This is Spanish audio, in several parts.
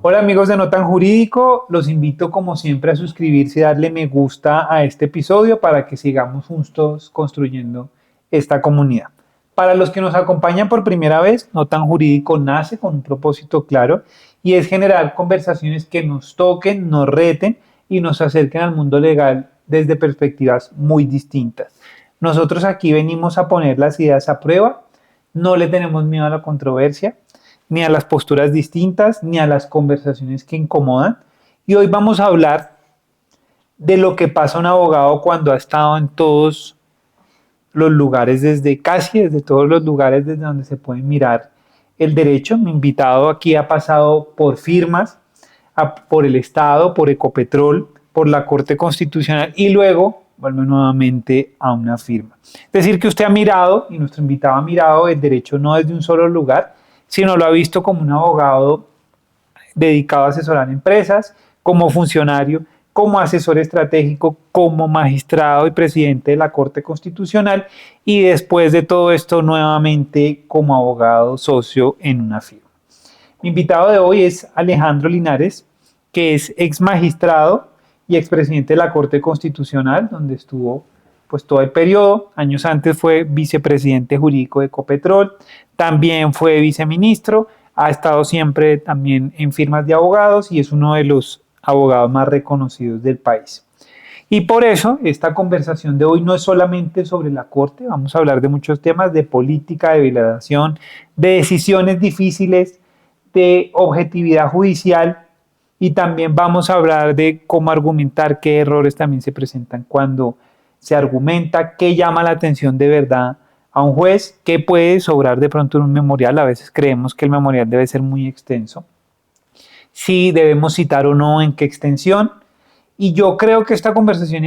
Hola amigos de No Tan Jurídico, los invito como siempre a suscribirse y darle me gusta a este episodio para que sigamos juntos construyendo esta comunidad. Para los que nos acompañan por primera vez, No Tan Jurídico nace con un propósito claro y es generar conversaciones que nos toquen, nos reten y nos acerquen al mundo legal desde perspectivas muy distintas. Nosotros aquí venimos a poner las ideas a prueba, no le tenemos miedo a la controversia ni a las posturas distintas, ni a las conversaciones que incomodan. Y hoy vamos a hablar de lo que pasa a un abogado cuando ha estado en todos los lugares, desde todos los lugares desde donde se puede mirar el derecho. Mi invitado aquí ha pasado por firmas, por el Estado, por Ecopetrol, por la Corte Constitucional y luego vuelve nuevamente a una firma. Es decir, que usted ha mirado, y nuestro invitado ha mirado el derecho no desde un solo lugar, sino lo ha visto como un abogado dedicado a asesorar empresas, como funcionario, como asesor estratégico, como magistrado y presidente de la Corte Constitucional y después de todo esto nuevamente como abogado socio en una firma. Mi invitado de hoy es Alejandro Linares, que es ex magistrado y expresidente de la Corte Constitucional, donde estuvo pues todo el periodo. Años antes fue vicepresidente jurídico de Ecopetrol, también fue viceministro, ha estado siempre también en firmas de abogados y es uno de los abogados más reconocidos del país. Y por eso esta conversación de hoy no es solamente sobre la Corte, vamos a hablar de muchos temas, de política, de violación, de decisiones difíciles, de objetividad judicial y también vamos a hablar de cómo argumentar, qué errores también se presentan cuando se argumenta, qué llama la atención de verdad a un juez, qué puede sobrar de pronto en un memorial. A veces creemos que el memorial debe ser muy extenso, si debemos citar o no, en qué extensión. Y yo creo que esta conversación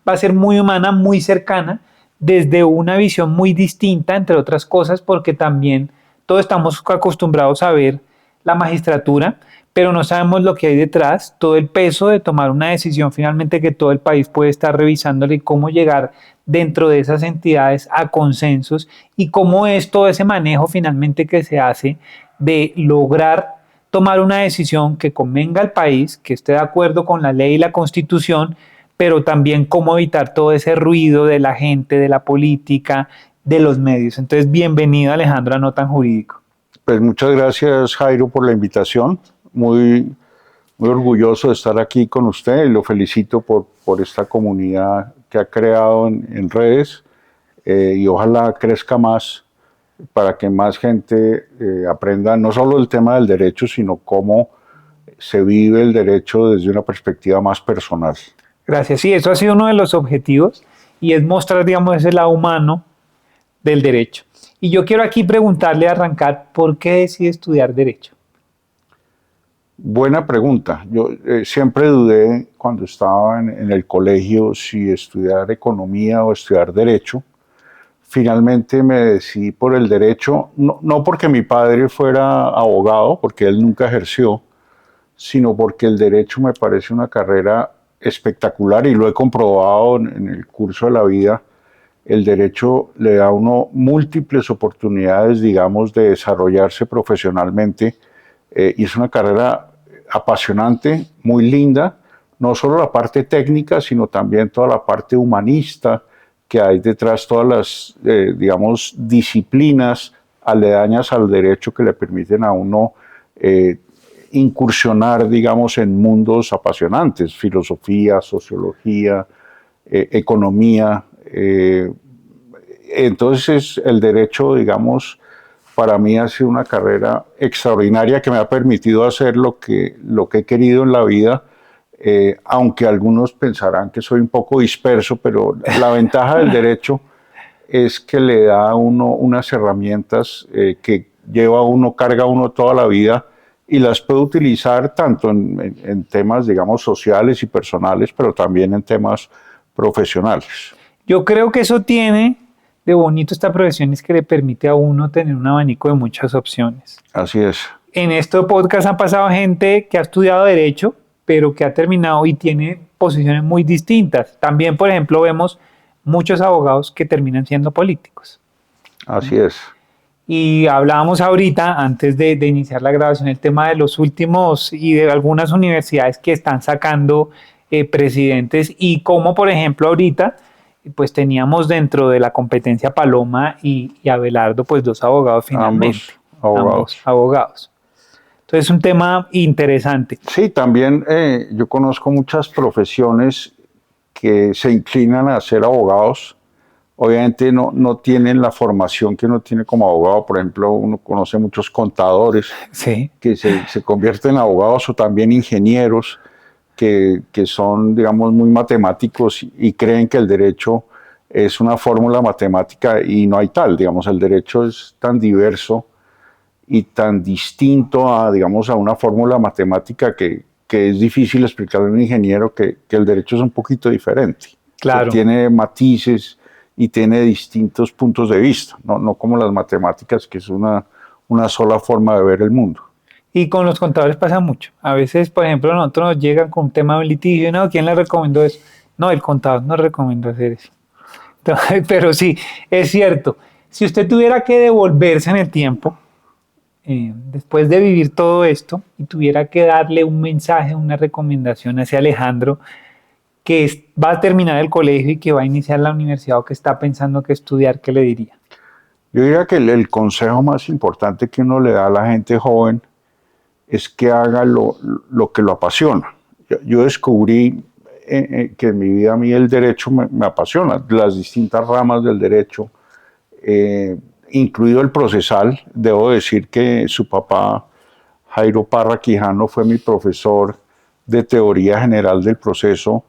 va a ser muy humana, muy cercana, desde una visión muy distinta, entre otras cosas, porque también todos estamos acostumbrados a ver la magistratura, pero no sabemos lo que hay detrás, todo el peso de tomar una decisión finalmente que todo el país puede estar revisándole y cómo llegar dentro de esas entidades a consensos y cómo es todo ese manejo finalmente que se hace de lograr tomar una decisión que convenga al país, que esté de acuerdo con la ley y la constitución, pero también cómo evitar todo ese ruido de la gente, de la política, de los medios. Entonces, bienvenido Alejandro a No Tan Jurídico. Pues muchas gracias, Jairo, por la invitación. Muy orgulloso de estar aquí con usted y lo felicito por esta comunidad que ha creado en redes y ojalá crezca más para que más gente aprenda no solo el tema del derecho, sino cómo se vive el derecho desde una perspectiva más personal. Gracias. Sí, eso ha sido uno de los objetivos y es mostrar, digamos, ese lado humano del derecho. Y yo quiero aquí preguntarle, arrancar, ¿por qué decide estudiar derecho? Buena pregunta. Yo siempre dudé cuando estaba en el colegio si estudiar economía o estudiar derecho. Finalmente me decidí por el derecho, no porque mi padre fuera abogado, porque él nunca ejerció, sino porque el derecho me parece una carrera espectacular y lo he comprobado en el curso de la vida. El derecho le da a uno múltiples oportunidades, digamos, de desarrollarse profesionalmente y es una carrera apasionante, muy linda, no solo la parte técnica, sino también toda la parte humanista que hay detrás, todas las, digamos, disciplinas aledañas al derecho que le permiten a uno incursionar, digamos, en mundos apasionantes, filosofía, sociología, economía. Entonces, el derecho, digamos, para mí ha sido una carrera extraordinaria que me ha permitido hacer lo que he querido en la vida, aunque algunos pensarán que soy un poco disperso, pero la ventaja del derecho es que le da a uno unas herramientas que carga uno toda la vida y las puede utilizar tanto en temas, digamos, sociales y personales, pero también en temas profesionales. Yo creo que eso tiene de bonito esta profesión, es que le permite a uno tener un abanico de muchas opciones. Así es. En este podcast han pasado gente que ha estudiado derecho, pero que ha terminado y tiene posiciones muy distintas. También, por ejemplo, vemos muchos abogados que terminan siendo políticos. Así es. Y hablábamos ahorita, antes de iniciar la grabación, el tema de los últimos y de algunas universidades que están sacando presidentes y como, por ejemplo, ahorita, pues teníamos dentro de la competencia Paloma y Abelardo, pues dos abogados finalmente, Ambos abogados. ambos abogados. Entonces es un tema interesante. Sí, también yo conozco muchas profesiones que se inclinan a ser abogados. Obviamente no tienen la formación que uno tiene como abogado. Por ejemplo, uno conoce muchos contadores Sí, que se convierten en abogados o también ingenieros que son, digamos, muy matemáticos y creen que el derecho es una fórmula matemática y no hay tal. Digamos, el derecho es tan diverso y tan distinto a, digamos, a una fórmula matemática que es difícil explicarle a un ingeniero que el derecho es un poquito diferente. claro. Tiene matices y tiene distintos puntos de vista, no como las matemáticas, que es una sola forma de ver el mundo. Y con los contadores pasa mucho. A veces, por ejemplo, nosotros nos llegan con un tema de un litigio, ¿no? ¿Quién le recomendó eso? No, el contador no recomendó hacer eso. Entonces, pero sí, es cierto. Si usted tuviera que devolverse en el tiempo, después de vivir todo esto, y tuviera que darle un mensaje, una recomendación hacia Alejandro, que va a terminar el colegio y que va a iniciar la universidad o que está pensando que estudiar, ¿qué le diría? Yo diría que el consejo más importante que uno le da a la gente joven es que haga lo que lo apasiona. Yo descubrí que en mi vida a mí el derecho me apasiona, las distintas ramas del derecho, incluido el procesal. Debo decir que su papá, Jairo Parra Quijano, fue mi profesor de teoría general del proceso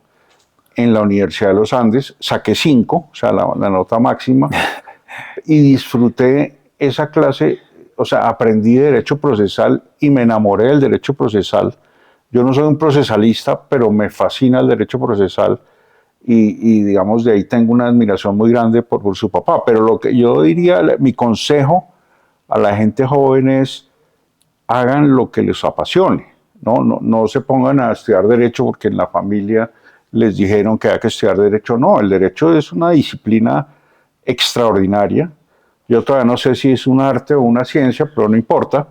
en la Universidad de los Andes. Saqué 5, o sea, la nota máxima, y disfruté esa clase. O sea, aprendí derecho procesal y me enamoré del derecho procesal. Yo no soy un procesalista, pero me fascina el derecho procesal y digamos, de ahí tengo una admiración muy grande por su papá. Pero lo que yo diría, mi consejo a la gente joven es: hagan lo que les apasione, no se pongan a estudiar derecho porque en la familia les dijeron que hay que estudiar derecho. No, el derecho es una disciplina extraordinaria. Yo todavía no sé si es un arte o una ciencia, pero no importa.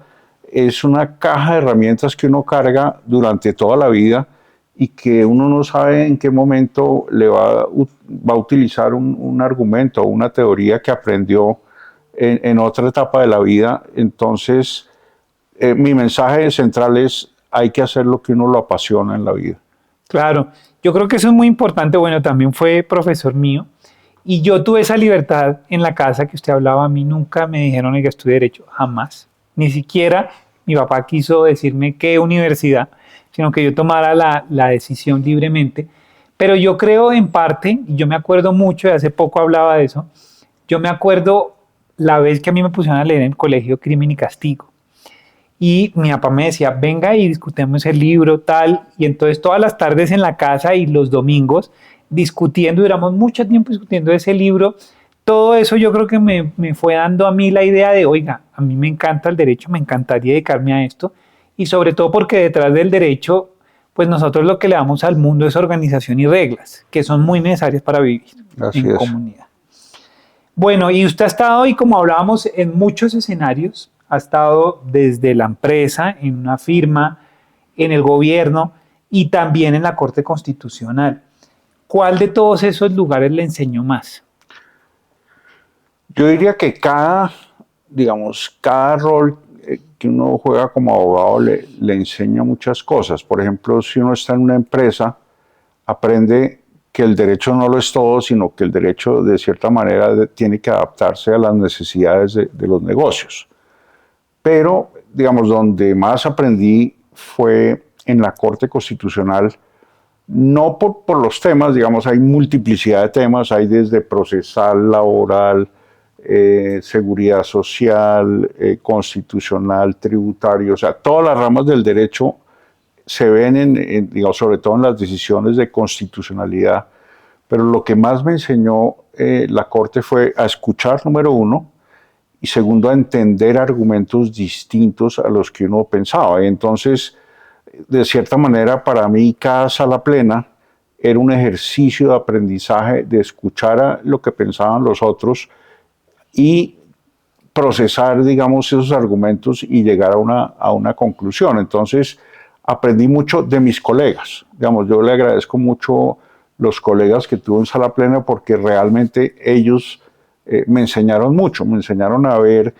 Es una caja de herramientas que uno carga durante toda la vida y que uno no sabe en qué momento le va a utilizar un argumento o una teoría que aprendió en otra etapa de la vida. Entonces, mi mensaje central es: hay que hacer lo que uno lo apasiona en la vida. Claro, yo creo que eso es muy importante. Bueno, también fue profesor mío y yo tuve esa libertad en la casa que usted hablaba. A mí nunca me dijeron que estudie derecho, jamás. Ni siquiera mi papá quiso decirme qué universidad, sino que yo tomara la decisión libremente. Pero yo creo en parte, y yo me acuerdo mucho, y hace poco hablaba de eso, yo me acuerdo la vez que a mí me pusieron a leer en el colegio Crimen y Castigo. Y mi papá me decía, venga y discutemos el libro, tal. Y entonces todas las tardes en la casa y los domingos discutiendo, duramos mucho tiempo discutiendo ese libro. Todo eso yo creo que me fue dando a mí la idea de, oiga, a mí me encanta el derecho, me encantaría dedicarme a esto. Y sobre todo porque detrás del derecho, pues nosotros lo que le damos al mundo es organización y reglas, que son muy necesarias para vivir en comunidad. Bueno, y usted ha estado, y como hablábamos, en muchos escenarios. Ha estado desde la empresa, en una firma, en el gobierno y también en la Corte Constitucional. ¿Cuál de todos esos lugares le enseñó más? Yo diría que cada rol que uno juega como abogado le enseña muchas cosas. Por ejemplo, si uno está en una empresa, aprende que el derecho no lo es todo, sino que el derecho de cierta manera tiene que adaptarse a las necesidades de los negocios. Pero, digamos, donde más aprendí fue en la Corte Constitucional, no por los temas. Digamos, hay multiplicidad de temas, hay desde procesal, laboral, seguridad social, constitucional, tributario. O sea, todas las ramas del derecho se ven, digamos, sobre todo en las decisiones de constitucionalidad. Pero lo que más me enseñó la Corte fue a escuchar, número uno, y segundo, a entender argumentos distintos a los que uno pensaba. Entonces, de cierta manera, para mí, cada sala plena era un ejercicio de aprendizaje, de escuchar a lo que pensaban los otros y procesar, digamos, esos argumentos y llegar a una conclusión. Entonces, aprendí mucho de mis colegas. Digamos, yo le agradezco mucho los colegas que tuve en Sala Plena porque realmente ellos me enseñaron mucho, me enseñaron a ver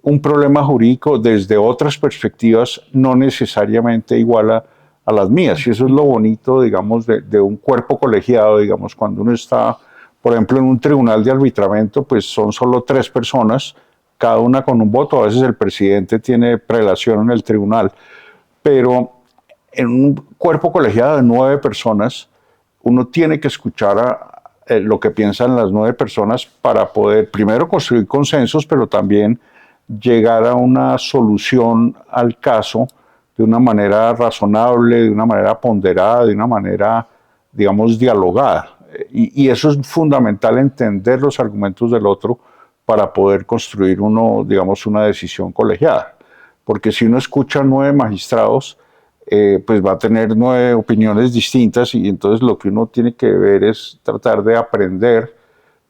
un problema jurídico desde otras perspectivas, no necesariamente igual a las mías. Y eso es lo bonito, digamos, de un cuerpo colegiado, digamos, cuando uno está, por ejemplo, en un tribunal de arbitramiento, pues son solo 3 personas, cada una con un voto. A veces el presidente tiene prelación en el tribunal, pero en un cuerpo colegiado de 9 personas, uno tiene que escuchar lo que piensan las 9 personas para poder primero construir consensos, pero también llegar a una solución al caso de una manera razonable, de una manera ponderada, de una manera, digamos, dialogada. Y eso es fundamental, entender los argumentos del otro para poder construir uno, digamos, una decisión colegiada. Porque si uno escucha a 9 magistrados, pues va a tener 9 opiniones distintas y entonces lo que uno tiene que ver es tratar de aprender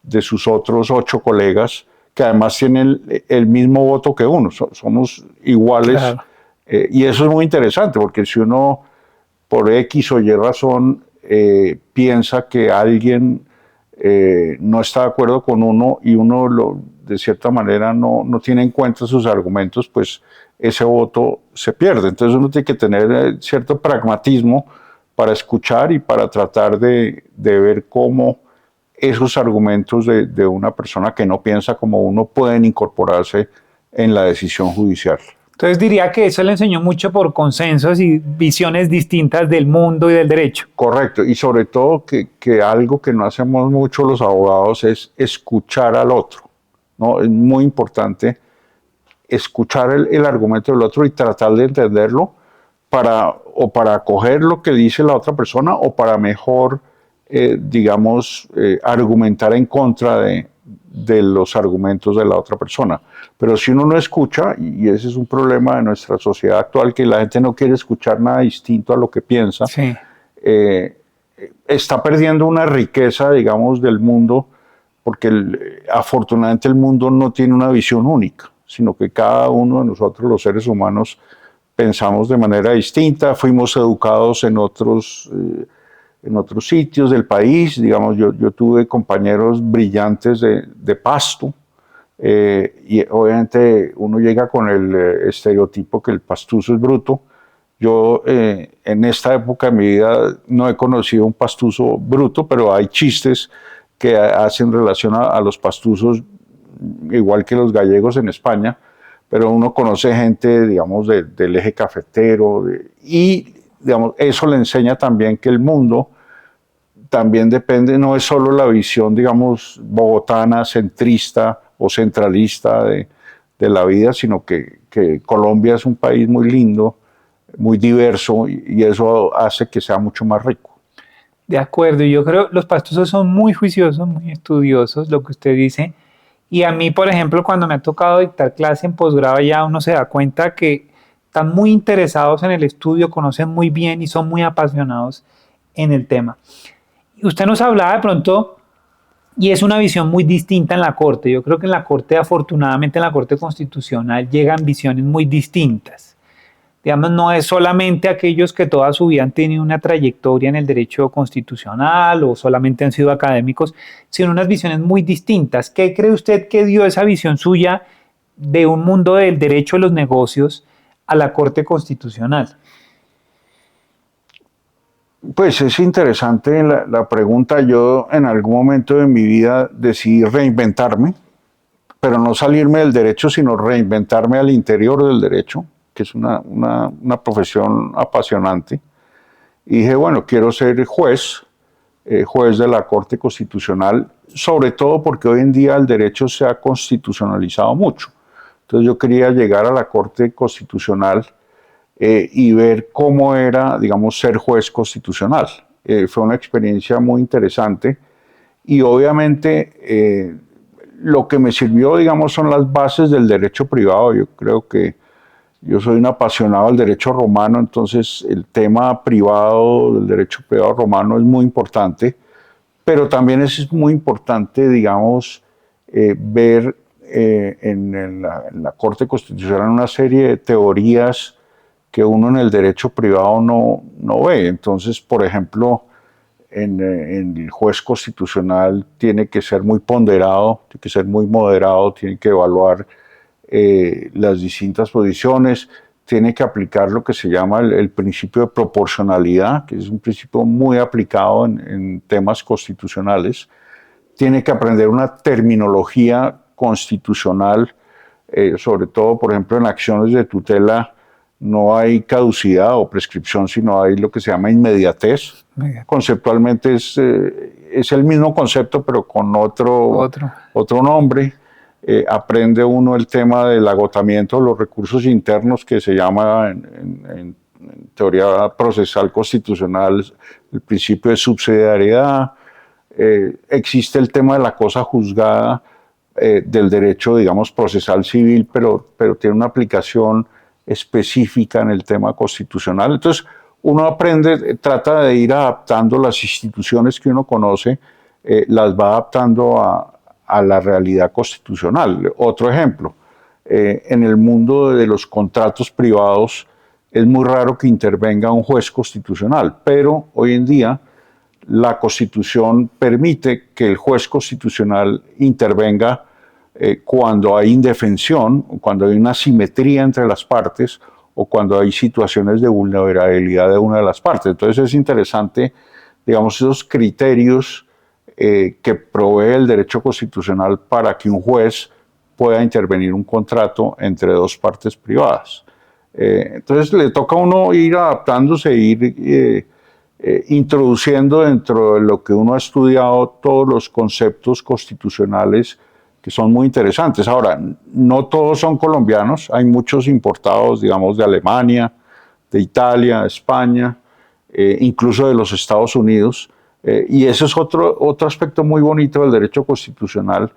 de sus otros 8 colegas que además tienen el mismo voto que uno, somos iguales. Claro. Y eso es muy interesante porque si uno por X o Y razón piensa que alguien no está de acuerdo con uno y uno de cierta manera no tiene en cuenta sus argumentos, pues ese voto se pierde. Entonces uno tiene que tener cierto pragmatismo para escuchar y para tratar de ver cómo esos argumentos de una persona que no piensa como uno pueden incorporarse en la decisión judicial. Entonces diría que eso le enseñó mucho por consensos y visiones distintas del mundo y del derecho. Correcto, y sobre todo que algo que no hacemos mucho los abogados es escuchar al otro, ¿no? Es muy importante escuchar el argumento del otro y tratar de entenderlo para acoger lo que dice la otra persona o para mejor, digamos, argumentar en contra de los argumentos de la otra persona. Pero si uno no escucha, y ese es un problema de nuestra sociedad actual, que la gente no quiere escuchar nada distinto a lo que piensa, sí. Está perdiendo una riqueza, digamos, del mundo, porque afortunadamente el mundo no tiene una visión única, sino que cada uno de nosotros, los seres humanos, pensamos de manera distinta, fuimos educados en otros sitios del país. Digamos, yo tuve compañeros brillantes de Pasto, y obviamente uno llega con el estereotipo que el pastuso es bruto. Yo en esta época de mi vida no he conocido un pastuso bruto, pero hay chistes que hacen relación a los pastusos, igual que los gallegos en España, pero uno conoce gente, digamos, del eje cafetero, y digamos, eso le enseña también que el mundo también depende, no es solo la visión, digamos, bogotana, centrista o centralista de la vida, sino que Colombia es un país muy lindo, muy diverso, y eso hace que sea mucho más rico. De acuerdo, yo creo que los pastusos son muy juiciosos, muy estudiosos, lo que usted dice. Y a mí, por ejemplo, cuando me ha tocado dictar clase en posgrado, ya uno se da cuenta que están muy interesados en el estudio, conocen muy bien y son muy apasionados en el tema. Y usted nos hablaba de pronto, y es una visión muy distinta en la Corte. Yo creo que en la Corte, afortunadamente en la Corte Constitucional, llegan visiones muy distintas. Digamos, no es solamente aquellos que toda su vida han tenido una trayectoria en el derecho constitucional o solamente han sido académicos, sino unas visiones muy distintas. ¿Qué cree usted que dio esa visión suya de un mundo del derecho de los negocios a la Corte Constitucional? Pues es interesante la pregunta. Yo en algún momento de mi vida decidí reinventarme, pero no salirme del derecho, sino reinventarme al interior del derecho, que es una profesión apasionante. Y dije, bueno, quiero ser juez de la Corte Constitucional, sobre todo porque hoy en día el derecho se ha constitucionalizado mucho. Entonces yo quería llegar a la Corte Constitucional y ver cómo era, digamos, ser juez constitucional. Fue una experiencia muy interesante y obviamente lo que me sirvió, digamos, son las bases del derecho privado. Yo creo que yo soy un apasionado del derecho romano, entonces el tema privado, del derecho privado romano es muy importante, pero también es muy importante, digamos, ver en la Corte Constitucional una serie de teorías que uno en el derecho privado no ve. Entonces, por ejemplo, en el juez constitucional tiene que ser muy ponderado, tiene que ser muy moderado, tiene que evaluar las distintas posiciones, tiene que aplicar lo que se llama el principio de proporcionalidad, que es un principio muy aplicado en temas constitucionales. Tiene que aprender una terminología constitucional, sobre todo, por ejemplo, en acciones de tutela no hay caducidad o prescripción, sino hay lo que se llama inmediatez. Conceptualmente es el mismo concepto, pero con otro nombre. Aprende uno el tema del agotamiento de los recursos internos, que se llama en teoría procesal constitucional el principio de subsidiariedad. Existe el tema de la cosa juzgada del derecho, digamos, procesal civil, pero tiene una aplicación específica en el tema constitucional. Entonces, uno aprende, trata de ir adaptando las instituciones que uno conoce, las va adaptando a la realidad constitucional. Otro ejemplo, en el mundo de los contratos privados es muy raro que intervenga un juez constitucional, pero hoy en día la Constitución permite que el juez constitucional intervenga cuando hay indefensión, cuando hay una asimetría entre las partes o cuando hay situaciones de vulnerabilidad de una de las partes. Entonces es interesante, digamos, esos criterios que provee el derecho constitucional para que un juez pueda intervenir un contrato entre dos partes privadas. Entonces le toca a uno ir adaptándose, ir introduciendo dentro de lo que uno ha estudiado todos los conceptos constitucionales que son muy interesantes. Ahora, no todos son colombianos, hay muchos importados, digamos, de Alemania, de Italia, de España, incluso de los Estados Unidos, y ese es otro aspecto muy bonito del derecho constitucional,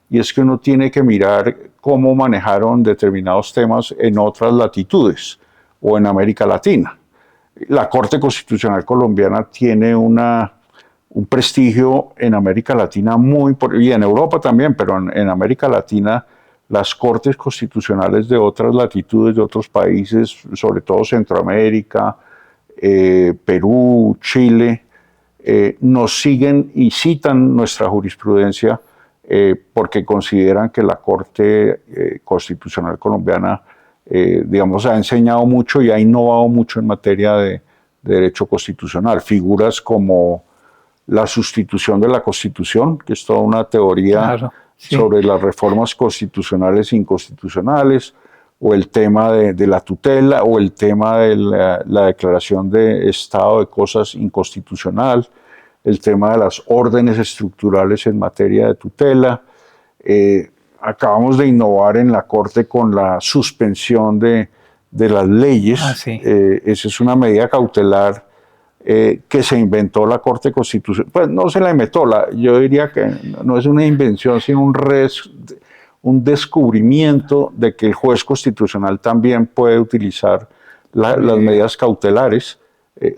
y es que uno tiene que mirar cómo manejaron determinados temas en otras latitudes o en América Latina. La Corte Constitucional colombiana tiene un prestigio en América Latina y en Europa también, pero en América Latina las cortes constitucionales de otras latitudes, de otros países, sobre todo Centroamérica, Perú, Chile, nos siguen y citan nuestra jurisprudencia porque consideran que la Corte Constitucional colombiana digamos, ha enseñado mucho y ha innovado mucho en materia de derecho constitucional. Figuras como la sustitución de la Constitución, que es toda una teoría sobre las reformas constitucionales e inconstitucionales, o el tema de la tutela, o el tema de la declaración de estado de cosas inconstitucional, el tema de las órdenes estructurales en materia de tutela. Acabamos de innovar en la Corte con la suspensión de las leyes. Esa es una medida cautelar que se inventó la Corte Constitucional. Pues no se la inventó, yo diría que no es una invención, sino un descubrimiento de que el juez constitucional también puede utilizar las medidas cautelares.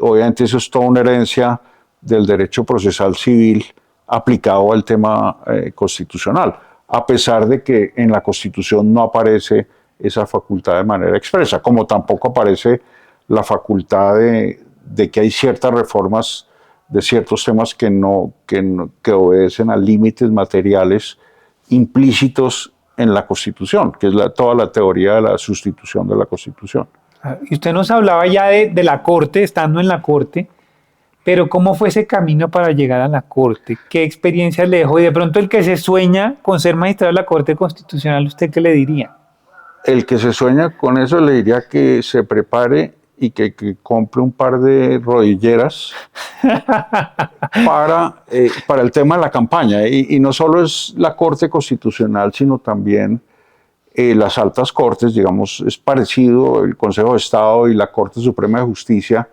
Obviamente eso es toda una herencia del derecho procesal civil aplicado al tema constitucional, a pesar de que en la Constitución no aparece esa facultad de manera expresa, como tampoco aparece la facultad de que hay ciertas reformas de ciertos temas que obedecen a límites materiales implícitos en la Constitución, que es toda la teoría de la sustitución de la Constitución. Y usted nos hablaba ya de la Corte, estando en la Corte, pero ¿cómo fue ese camino para llegar a la Corte? ¿Qué experiencias le dejó? Y de pronto el que se sueña con ser magistrado de la Corte Constitucional, ¿usted qué le diría? El que se sueña con eso le diría que se prepare y que compre un par de rodilleras para el tema de la campaña. Y no solo es la Corte Constitucional, sino también las altas cortes, digamos, es parecido el Consejo de Estado y la Corte Suprema de Justicia,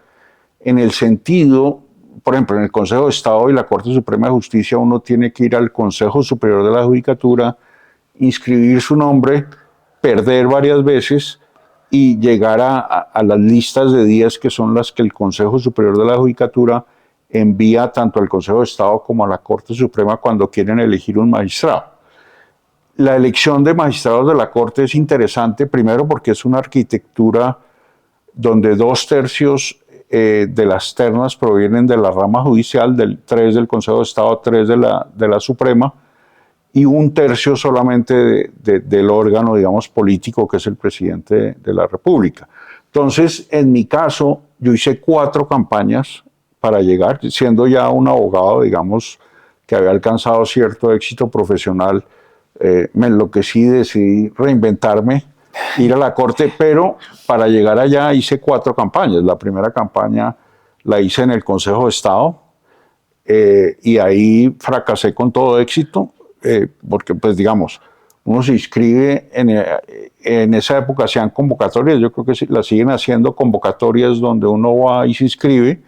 en el sentido, por ejemplo, en el Consejo de Estado y la Corte Suprema de Justicia uno tiene que ir al Consejo Superior de la Judicatura, inscribir su nombre, perder varias veces y llegar a las listas de días que son las que el Consejo Superior de la Judicatura envía tanto al Consejo de Estado como a la Corte Suprema cuando quieren elegir un magistrado. la elección de magistrados de la Corte es interesante, primero porque es una arquitectura donde 2/3 de las ternas provienen de la rama judicial, 3 del Consejo de Estado, 3 de la Suprema, y 1/3 solamente del órgano, digamos, político, que es el presidente de la República. Entonces, en mi caso, yo hice 4 campañas para llegar, siendo ya un abogado, digamos, que había alcanzado cierto éxito profesional, me enloquecí, decidí reinventarme, ir a la Corte, pero para llegar allá hice 4 campañas. La primera campaña la hice en el Consejo de Estado, y ahí fracasé con todo éxito, porque pues digamos, uno se inscribe, en esa época hacían convocatorias, yo creo que las siguen haciendo, convocatorias donde uno va y se inscribe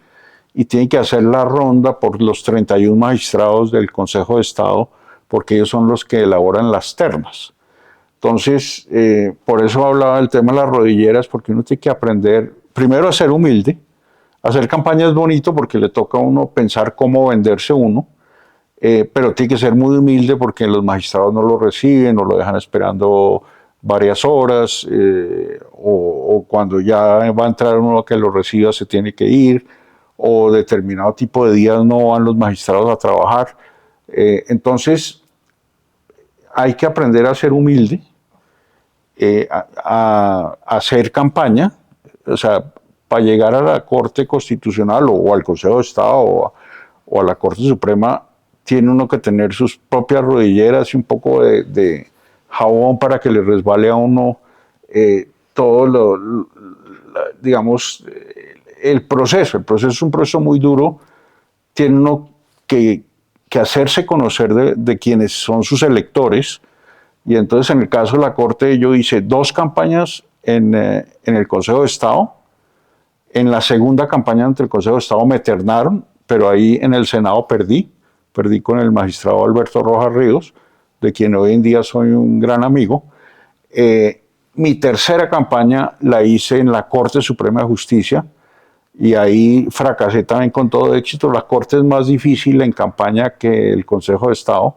y tiene que hacer la ronda por los 31 magistrados del Consejo de Estado, porque ellos son los que elaboran las ternas. Entonces, por eso hablaba del tema de las rodilleras, porque uno tiene que aprender primero a ser humilde. Hacer campaña es bonito porque le toca a uno pensar cómo venderse uno, pero tiene que ser muy humilde porque los magistrados no lo reciben o lo dejan esperando varias horas, o cuando ya va a entrar uno que lo reciba se tiene que ir, o determinado tipo de días no van los magistrados a trabajar. Entonces, hay que aprender a ser humilde, a hacer campaña, o sea, para llegar a la Corte Constitucional o al Consejo de Estado o a la Corte Suprema, tiene uno que tener sus propias rodilleras y un poco de jabón para que le resbale a uno todo digamos, el proceso. El proceso es un proceso muy duro, tiene uno que hacerse conocer de quienes son sus electores, y entonces en el caso de la Corte yo hice 2 campañas en el Consejo de Estado. En la segunda campaña ante el Consejo de Estado me ternaron, pero ahí en el Senado perdí con el magistrado Alberto Rojas Ríos, de quien hoy en día soy un gran amigo. Mi tercera campaña la hice en la Corte Suprema de Justicia, y ahí fracasé también con todo éxito. La Corte es más difícil en campaña que el Consejo de Estado.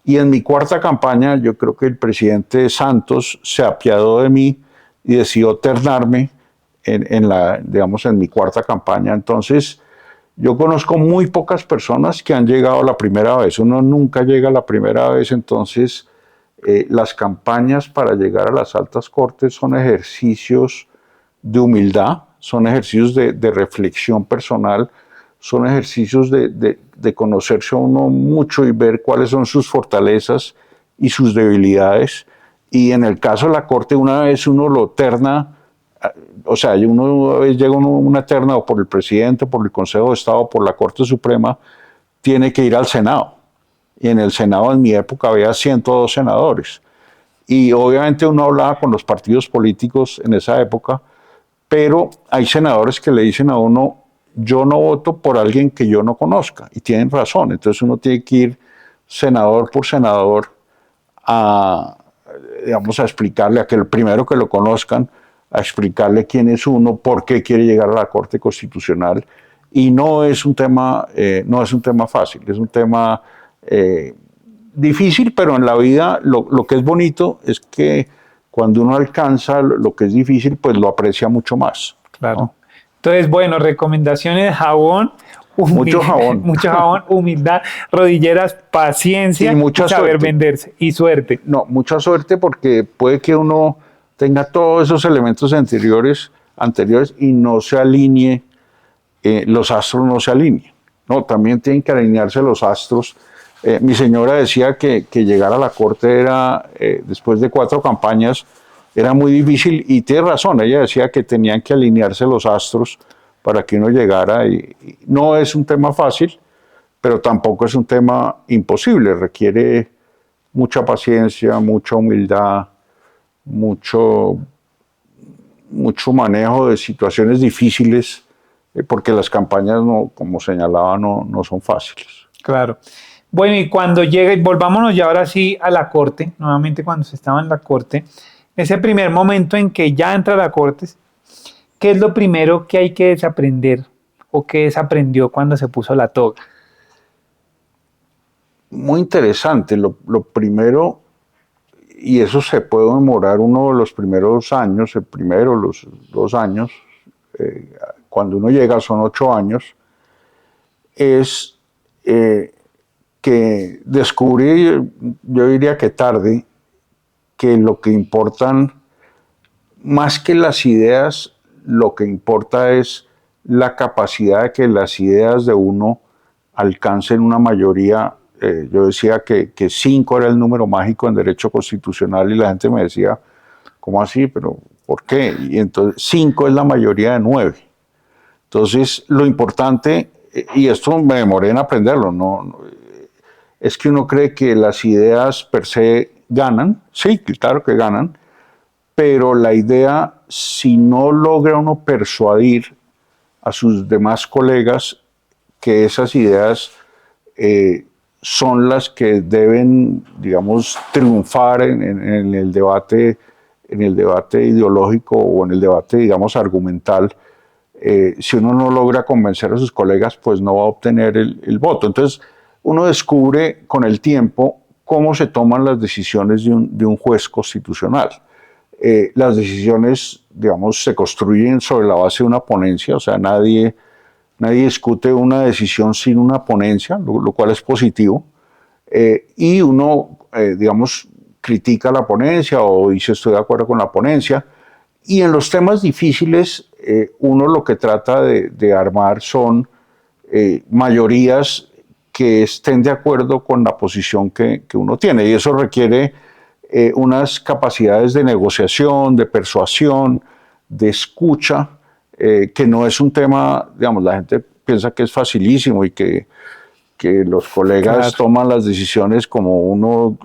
Y en mi cuarta campaña, yo creo que el presidente Santos se apiadó de mí y decidió ternarme digamos, en mi cuarta campaña. Entonces, yo conozco muy pocas personas que han llegado la primera vez. Uno nunca llega la primera vez. Entonces, las campañas para llegar a las altas cortes son ejercicios de humildad, son ejercicios de reflexión personal, son ejercicios de conocerse a uno mucho y ver cuáles son sus fortalezas y sus debilidades. Y en el caso de la Corte, una vez uno lo terna, o sea, una vez llega una terna o por el presidente, por el Consejo de Estado, por la Corte Suprema, tiene que ir al Senado. Y en el Senado en mi época había 102 senadores. Y obviamente uno hablaba con los partidos políticos en esa época, pero hay senadores que le dicen a uno: yo no voto por alguien que yo no conozca, y tienen razón. Entonces uno tiene que ir senador por senador digamos, a explicarle a que el primero que lo conozcan, a explicarle quién es uno, por qué quiere llegar a la Corte Constitucional. Y no es un tema fácil, es un tema difícil, pero en la vida lo que es bonito es que cuando uno alcanza lo que es difícil, pues lo aprecia mucho más. Claro. ¿No? Entonces, bueno, recomendaciones: jabón, Mucho jabón. mucho jabón, humildad, rodilleras, paciencia, Y mucha saber suerte. venderse y suerte. No, mucha suerte, porque puede que uno tenga todos esos elementos anteriores y no se alinee, los astros no se alineen. No, también tienen que alinearse los astros. Mi señora decía que llegar a la Corte era, después de 4 campañas, era muy difícil, y tiene razón. Ella decía que tenían que alinearse los astros para que uno llegara, y no es un tema fácil, pero tampoco es un tema imposible. Requiere mucha paciencia, mucha humildad, mucho manejo de situaciones difíciles, porque las campañas, no, como señalaba, no son fáciles. Claro. Bueno, y cuando llegue, volvámonos ya ahora sí a la Corte, nuevamente cuando se estaba en la Corte, ese primer momento en que ya entra a la Corte, ¿qué es lo primero que hay que desaprender o que desaprendió cuando se puso la toga? Muy interesante. Lo primero y eso se puede demorar uno de los primeros años, el primero, los 2 años, cuando uno llega son 8 años, es que descubrí, yo diría que tarde, que lo que importan, más que las ideas, lo que importa es la capacidad de que las ideas de uno alcancen una mayoría. Yo decía que 5 era el número mágico en derecho constitucional y la gente me decía, ¿cómo así? ¿Pero por qué? Y entonces 5 es la mayoría de 9. Entonces lo importante, y esto me demoré en aprenderlo, es que uno cree que las ideas per se ganan, sí, claro que ganan, pero la idea, si no logra uno persuadir a sus demás colegas que esas ideas son las que deben, digamos, triunfar en el debate ideológico o en el debate, digamos, argumental, si uno no logra convencer a sus colegas, pues no va a obtener el voto. Entonces, uno descubre con el tiempo cómo se toman las decisiones de un juez constitucional. Las decisiones, digamos, se construyen sobre la base de una ponencia, o sea, nadie discute una decisión sin una ponencia, lo cual es positivo, y uno, digamos, critica la ponencia o dice estoy de acuerdo con la ponencia, y en los temas difíciles uno lo que trata de armar son mayorías que estén de acuerdo con la posición que uno tiene, y eso requiere unas capacidades de negociación, de persuasión, de escucha, que no es un tema, digamos, la gente piensa que es facilísimo y que los colegas toman las decisiones como uno,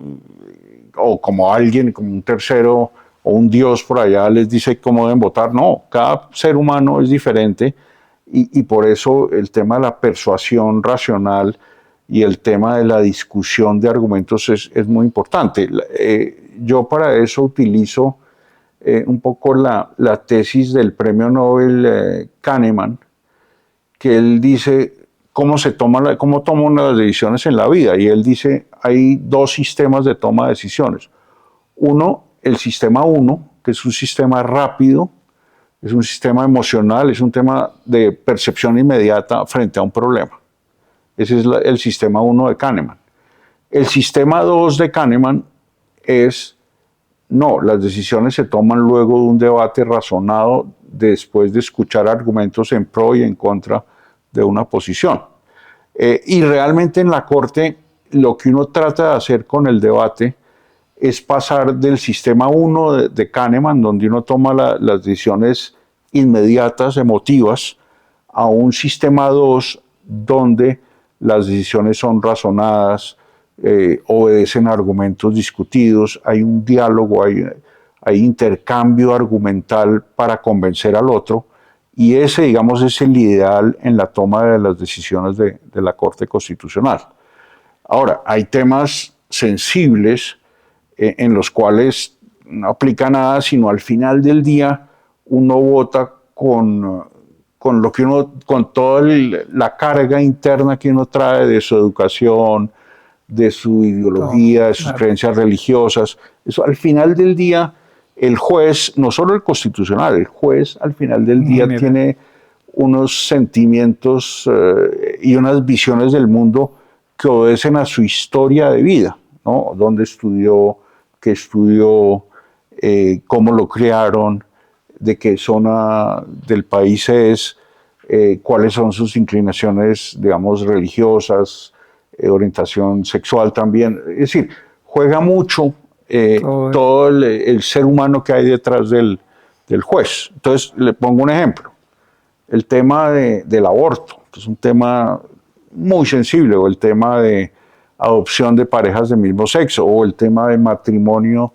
o como alguien, como un tercero, o un Dios por allá les dice cómo deben votar. No, cada ser humano es diferente y por eso el tema de la persuasión racional y el tema de la discusión de argumentos es muy importante. Yo para eso utilizo un poco la tesis del premio Nobel Kahneman, que él dice cómo toma uno las decisiones en la vida, y él dice hay 2 sistemas de toma de decisiones. Uno, el sistema 1, que es un sistema rápido, es un sistema emocional, es un tema de percepción inmediata frente a un problema. Ese es el sistema 1 de Kahneman. El sistema 2 de Kahneman es, no, las decisiones se toman luego de un debate razonado después de escuchar argumentos en pro y en contra de una posición. Y realmente en la Corte lo que uno trata de hacer con el debate es pasar del sistema 1 de Kahneman, donde uno toma las decisiones inmediatas, emotivas, a un sistema 2, donde las decisiones son razonadas, obedecen argumentos discutidos, hay un diálogo, hay intercambio argumental para convencer al otro, y ese, digamos, es el ideal en la toma de las decisiones de la Corte Constitucional. Ahora, hay temas sensibles en los cuales no aplica nada, sino al final del día uno vota con lo que con toda la carga interna que uno trae de su educación, de su ideología, de sus creencias religiosas. Eso al final del día, el juez, no solo el constitucional, el juez al final del día tiene unos sentimientos y unas visiones del mundo que obedecen a su historia de vida, ¿no? Dónde estudió, qué estudió, cómo lo criaron, de qué zona del país es, cuáles son sus inclinaciones, digamos, religiosas, orientación sexual también. Es decir, juega mucho todo el ser humano que hay detrás del juez. Entonces, le pongo un ejemplo. El tema del aborto, que es un tema muy sensible, o el tema de adopción de parejas del mismo sexo, o el tema de matrimonio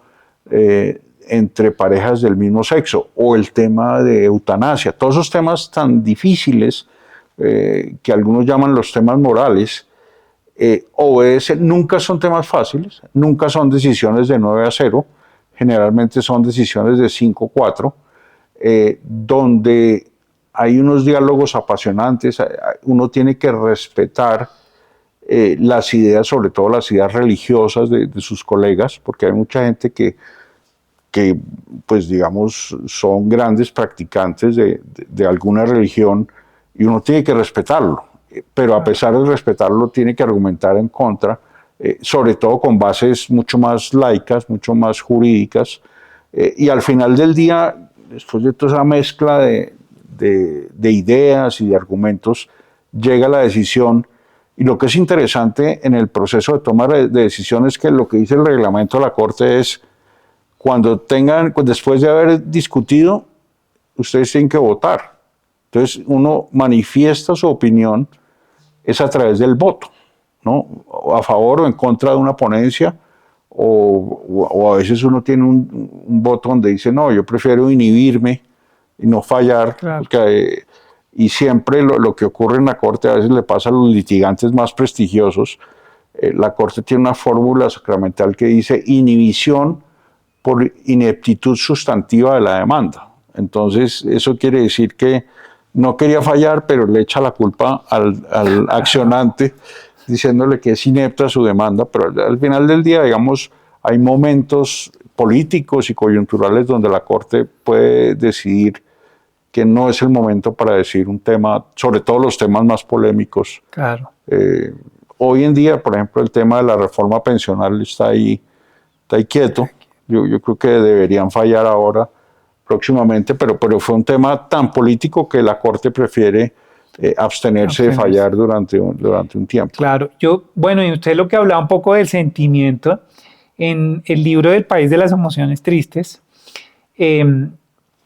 entre parejas del mismo sexo, o el tema de eutanasia. Todos esos temas tan difíciles que algunos llaman los temas morales, obedecen, nunca son temas fáciles, nunca son decisiones de 9-0, generalmente son decisiones de 5-4, donde hay unos diálogos apasionantes, uno tiene que respetar las ideas, sobre todo las ideas religiosas de sus colegas, porque hay mucha gente que pues digamos, son grandes practicantes de alguna religión y uno tiene que respetarlo, pero a pesar de respetarlo tiene que argumentar en contra, sobre todo con bases mucho más laicas, mucho más jurídicas, y al final del día, después de toda esa mezcla de ideas y de argumentos, llega la decisión. Y lo que es interesante en el proceso de toma de decisiones es que lo que dice el reglamento de la Corte es: cuando tengan, después de haber discutido, ustedes tienen que votar. Entonces uno manifiesta su opinión es a través del voto, ¿no? A favor o en contra de una ponencia, o a veces uno tiene un voto donde dice: no, yo prefiero inhibirme y no fallar, Claro. porque, y siempre lo que ocurre en la Corte a veces le pasa a los litigantes más prestigiosos. La Corte tiene una fórmula sacramental que dice inhibición por ineptitud sustantiva de la demanda. Entonces, eso quiere decir que no quería fallar, pero le echa la culpa al accionante, diciéndole que es inepta su demanda, pero al final del día, digamos, hay momentos políticos y coyunturales donde la Corte puede decidir que no es el momento para decir un tema, sobre todo los temas más polémicos. Claro. Hoy en día, por ejemplo, el tema de la reforma pensional está ahí quieto. Yo creo que deberían fallar ahora, próximamente, pero fue un tema tan político que la Corte prefiere abstenerse de fallar durante un tiempo. Claro, bueno, y usted lo que hablaba un poco del sentimiento, en el libro del País de las Emociones Tristes,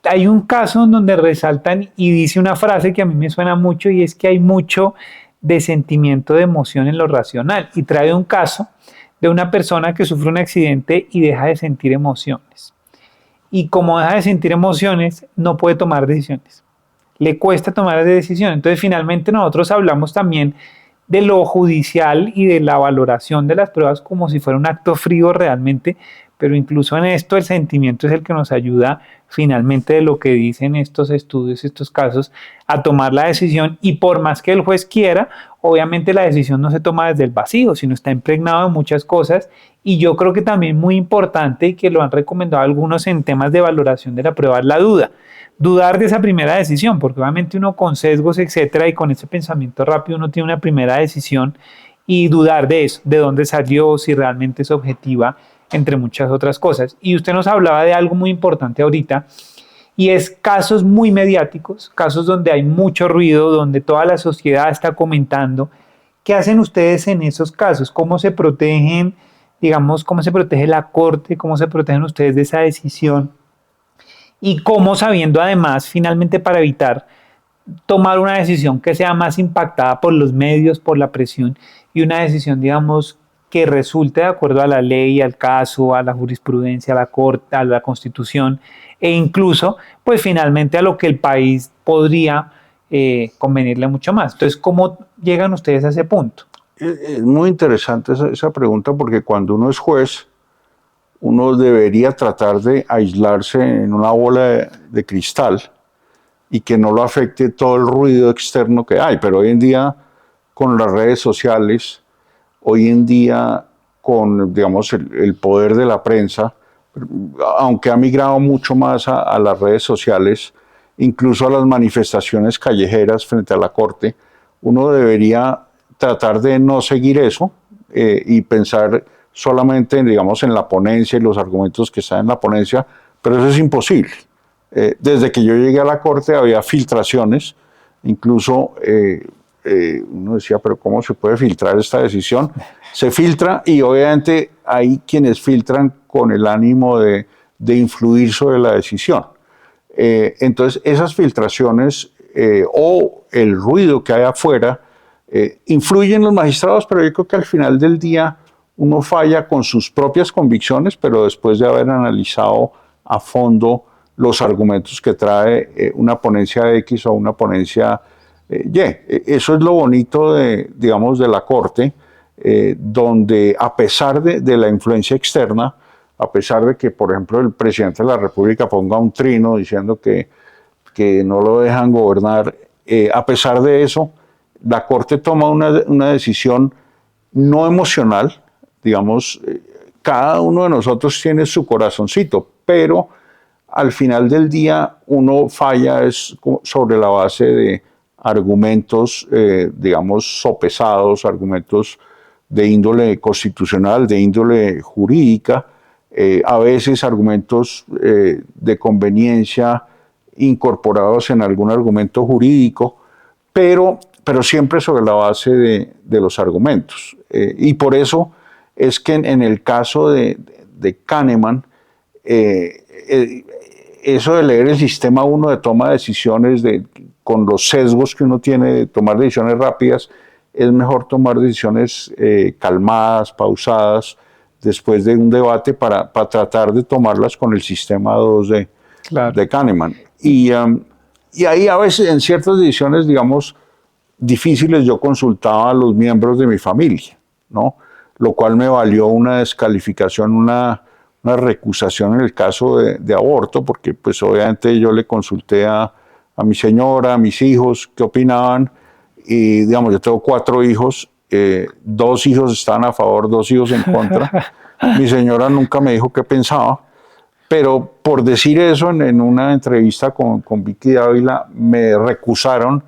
hay un caso en donde resaltan y dice una frase que a mí me suena mucho, y es que hay mucho de sentimiento de emoción en lo racional, y trae un caso de una persona que sufre un accidente y deja de sentir emociones. Y como deja de sentir emociones, no puede tomar decisiones. Le cuesta tomar decisiones. Entonces, finalmente nosotros hablamos también de lo judicial y de la valoración de las pruebas como si fuera un acto frío realmente, pero incluso en esto el sentimiento es el que nos ayuda finalmente, de lo que dicen estos estudios, estos casos, a tomar la decisión. Y por más que el juez quiera, obviamente la decisión no se toma desde el vacío, sino está impregnado de muchas cosas. Y yo creo que también muy importante, y que lo han recomendado algunos en temas de valoración de la prueba, es la duda. Dudar de esa primera decisión, porque obviamente uno con sesgos, etcétera, y con ese pensamiento rápido uno tiene una primera decisión, y dudar de eso, de dónde salió, si realmente es objetiva, entre muchas otras cosas. Y usted nos hablaba de algo muy importante ahorita, y es casos muy mediáticos, casos donde hay mucho ruido, donde toda la sociedad está comentando. ¿Qué hacen ustedes en esos casos? ¿Cómo se protegen, digamos, cómo se protege la Corte, cómo se protegen ustedes de esa decisión? Y cómo, sabiendo además, finalmente, para evitar tomar una decisión que sea más impactada por los medios, por la presión, y una decisión, digamos, que resulte de acuerdo a la ley, al caso, a la jurisprudencia, a la Corte, a la Constitución, e incluso, pues finalmente, a lo que el país podría convenirle mucho más. Entonces, ¿cómo llegan ustedes a ese punto? Es muy interesante esa pregunta, porque cuando uno es juez, uno debería tratar de aislarse en una bola de cristal y que no lo afecte todo el ruido externo que hay. Pero hoy en día, con las redes sociales, hoy en día con, digamos, el poder de la prensa, aunque ha migrado mucho más a las redes sociales, incluso a las manifestaciones callejeras frente a la Corte, uno debería tratar de no seguir eso y pensar solamente, digamos, en la ponencia y los argumentos que están en la ponencia, pero eso es imposible. Desde que yo llegué a la Corte había filtraciones, incluso uno decía, pero ¿cómo se puede filtrar esta decisión? Se filtra, y obviamente hay quienes filtran con el ánimo de influir sobre la decisión. Entonces, esas filtraciones o el ruido que hay afuera influyen en los magistrados, pero yo creo que al final del día uno falla con sus propias convicciones, pero después de haber analizado a fondo los argumentos que trae una ponencia X o una ponencia Y. Eso es lo bonito digamos, de la Corte, donde a pesar de la influencia externa, a pesar de que, por ejemplo, el presidente de la República ponga un trino diciendo que no lo dejan gobernar, a pesar de eso, la Corte toma una decisión no emocional, digamos, cada uno de nosotros tiene su corazoncito, pero al final del día uno falla es sobre la base de argumentos, digamos, sopesados, argumentos de índole constitucional, de índole jurídica, a veces argumentos de conveniencia incorporados en algún argumento jurídico, pero siempre sobre la base de los argumentos. Y por eso es que en el caso de Kahneman, eso de leer el sistema uno de toma de decisiones con los sesgos que uno tiene de tomar decisiones rápidas, es mejor tomar decisiones calmadas, pausadas, después de un debate para tratar de tomarlas con el sistema 2 de Kahneman. Y ahí a veces en ciertas decisiones, digamos, difíciles, yo consultaba a los miembros de mi familia, ¿no? Lo cual me valió una descalificación, una recusación en el caso de aborto, porque pues obviamente yo le consulté a mi señora, a mis hijos, qué opinaban, y digamos, yo tengo 4 hijos, 2 hijos estaban a favor, 2 hijos en contra. Mi señora nunca me dijo qué pensaba, pero por decir eso en una entrevista con Vicky Dávila me recusaron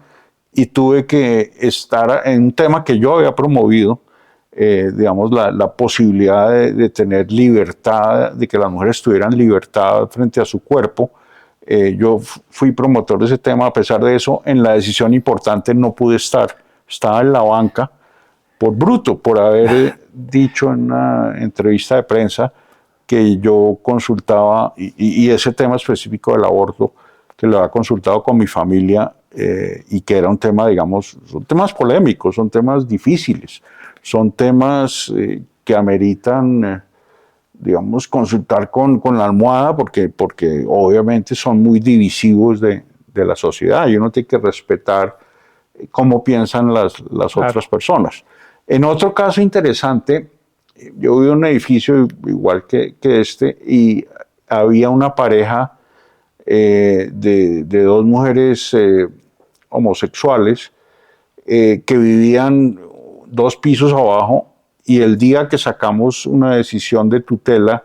y tuve que estar en un tema que yo había promovido, digamos, la posibilidad de tener libertad, de que las mujeres tuvieran libertad frente a su cuerpo. Yo fui promotor de ese tema. A pesar de eso, en la decisión importante no pude estar. Estaba en la banca por bruto, por haber dicho en una entrevista de prensa que yo consultaba, y ese tema específico del aborto, que lo había consultado con mi familia, y que era un tema, digamos, son temas polémicos, son temas difíciles, son temas que ameritan, digamos, consultar con la almohada, porque obviamente son muy divisivos de la sociedad, y uno tiene que respetar cómo piensan las Claro. otras personas. En otro caso interesante, yo vivo en un edificio igual que este, y había una pareja de 2 mujeres homosexuales que vivían 2 pisos abajo, y el día que sacamos una decisión de tutela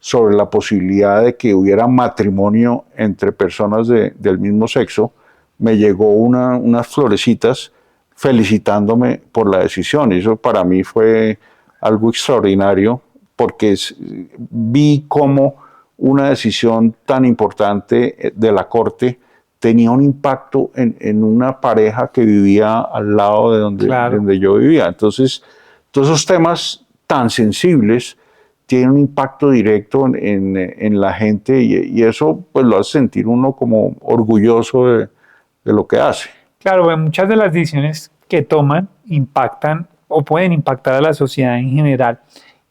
sobre la posibilidad de que hubiera matrimonio entre personas del mismo sexo, me llegó unas florecitas felicitándome por la decisión. Y eso para mí fue algo extraordinario, porque vi cómo una decisión tan importante de la Corte tenía un impacto en una pareja que vivía al lado de donde yo vivía. Entonces, todos esos temas tan sensibles tienen un impacto directo en la gente, y eso pues lo hace sentir uno como orgulloso de lo que hace. Claro, muchas de las decisiones que toman impactan o pueden impactar a la sociedad en general.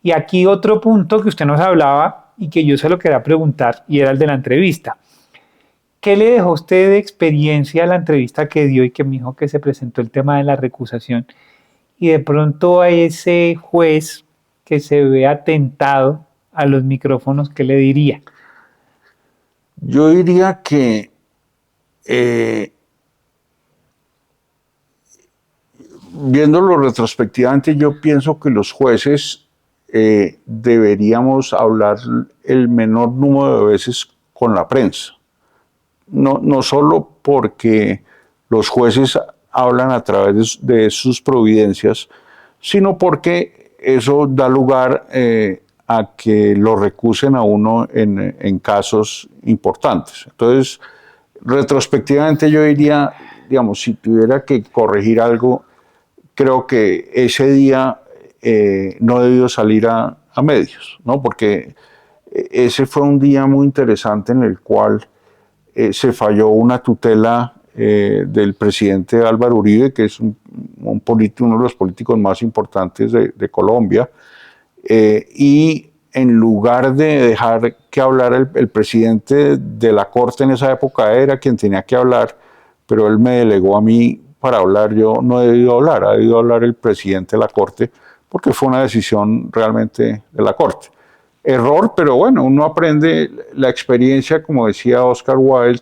Y aquí otro punto que usted nos hablaba y que yo se lo quería preguntar, y era el de la entrevista. ¿Qué le dejó a usted de experiencia la entrevista que dio y que me dijo que se presentó el tema de la recusación? Y de pronto a ese juez que se ve atentado a los micrófonos, ¿qué le diría? Yo diría que viéndolo retrospectivamente, yo pienso que los jueces deberíamos hablar el menor número de veces con la prensa. No solo porque los jueces hablan a través de sus providencias, sino porque eso da lugar a que lo recusen a uno en casos importantes. Entonces, retrospectivamente yo diría, digamos, si tuviera que corregir algo, creo que ese día no debió salir a medios, ¿no? Porque ese fue un día muy interesante en el cual se falló una tutela del presidente Álvaro Uribe, que es uno de los políticos más importantes de Colombia, y en lugar de dejar que hablara el presidente de la Corte en esa época, era quien tenía que hablar, pero él me delegó a mí para hablar. Yo no he debido hablar, ha debido hablar el presidente de la Corte, porque fue una decisión realmente de la Corte. Error, pero bueno, uno aprende. La experiencia, como decía Oscar Wilde,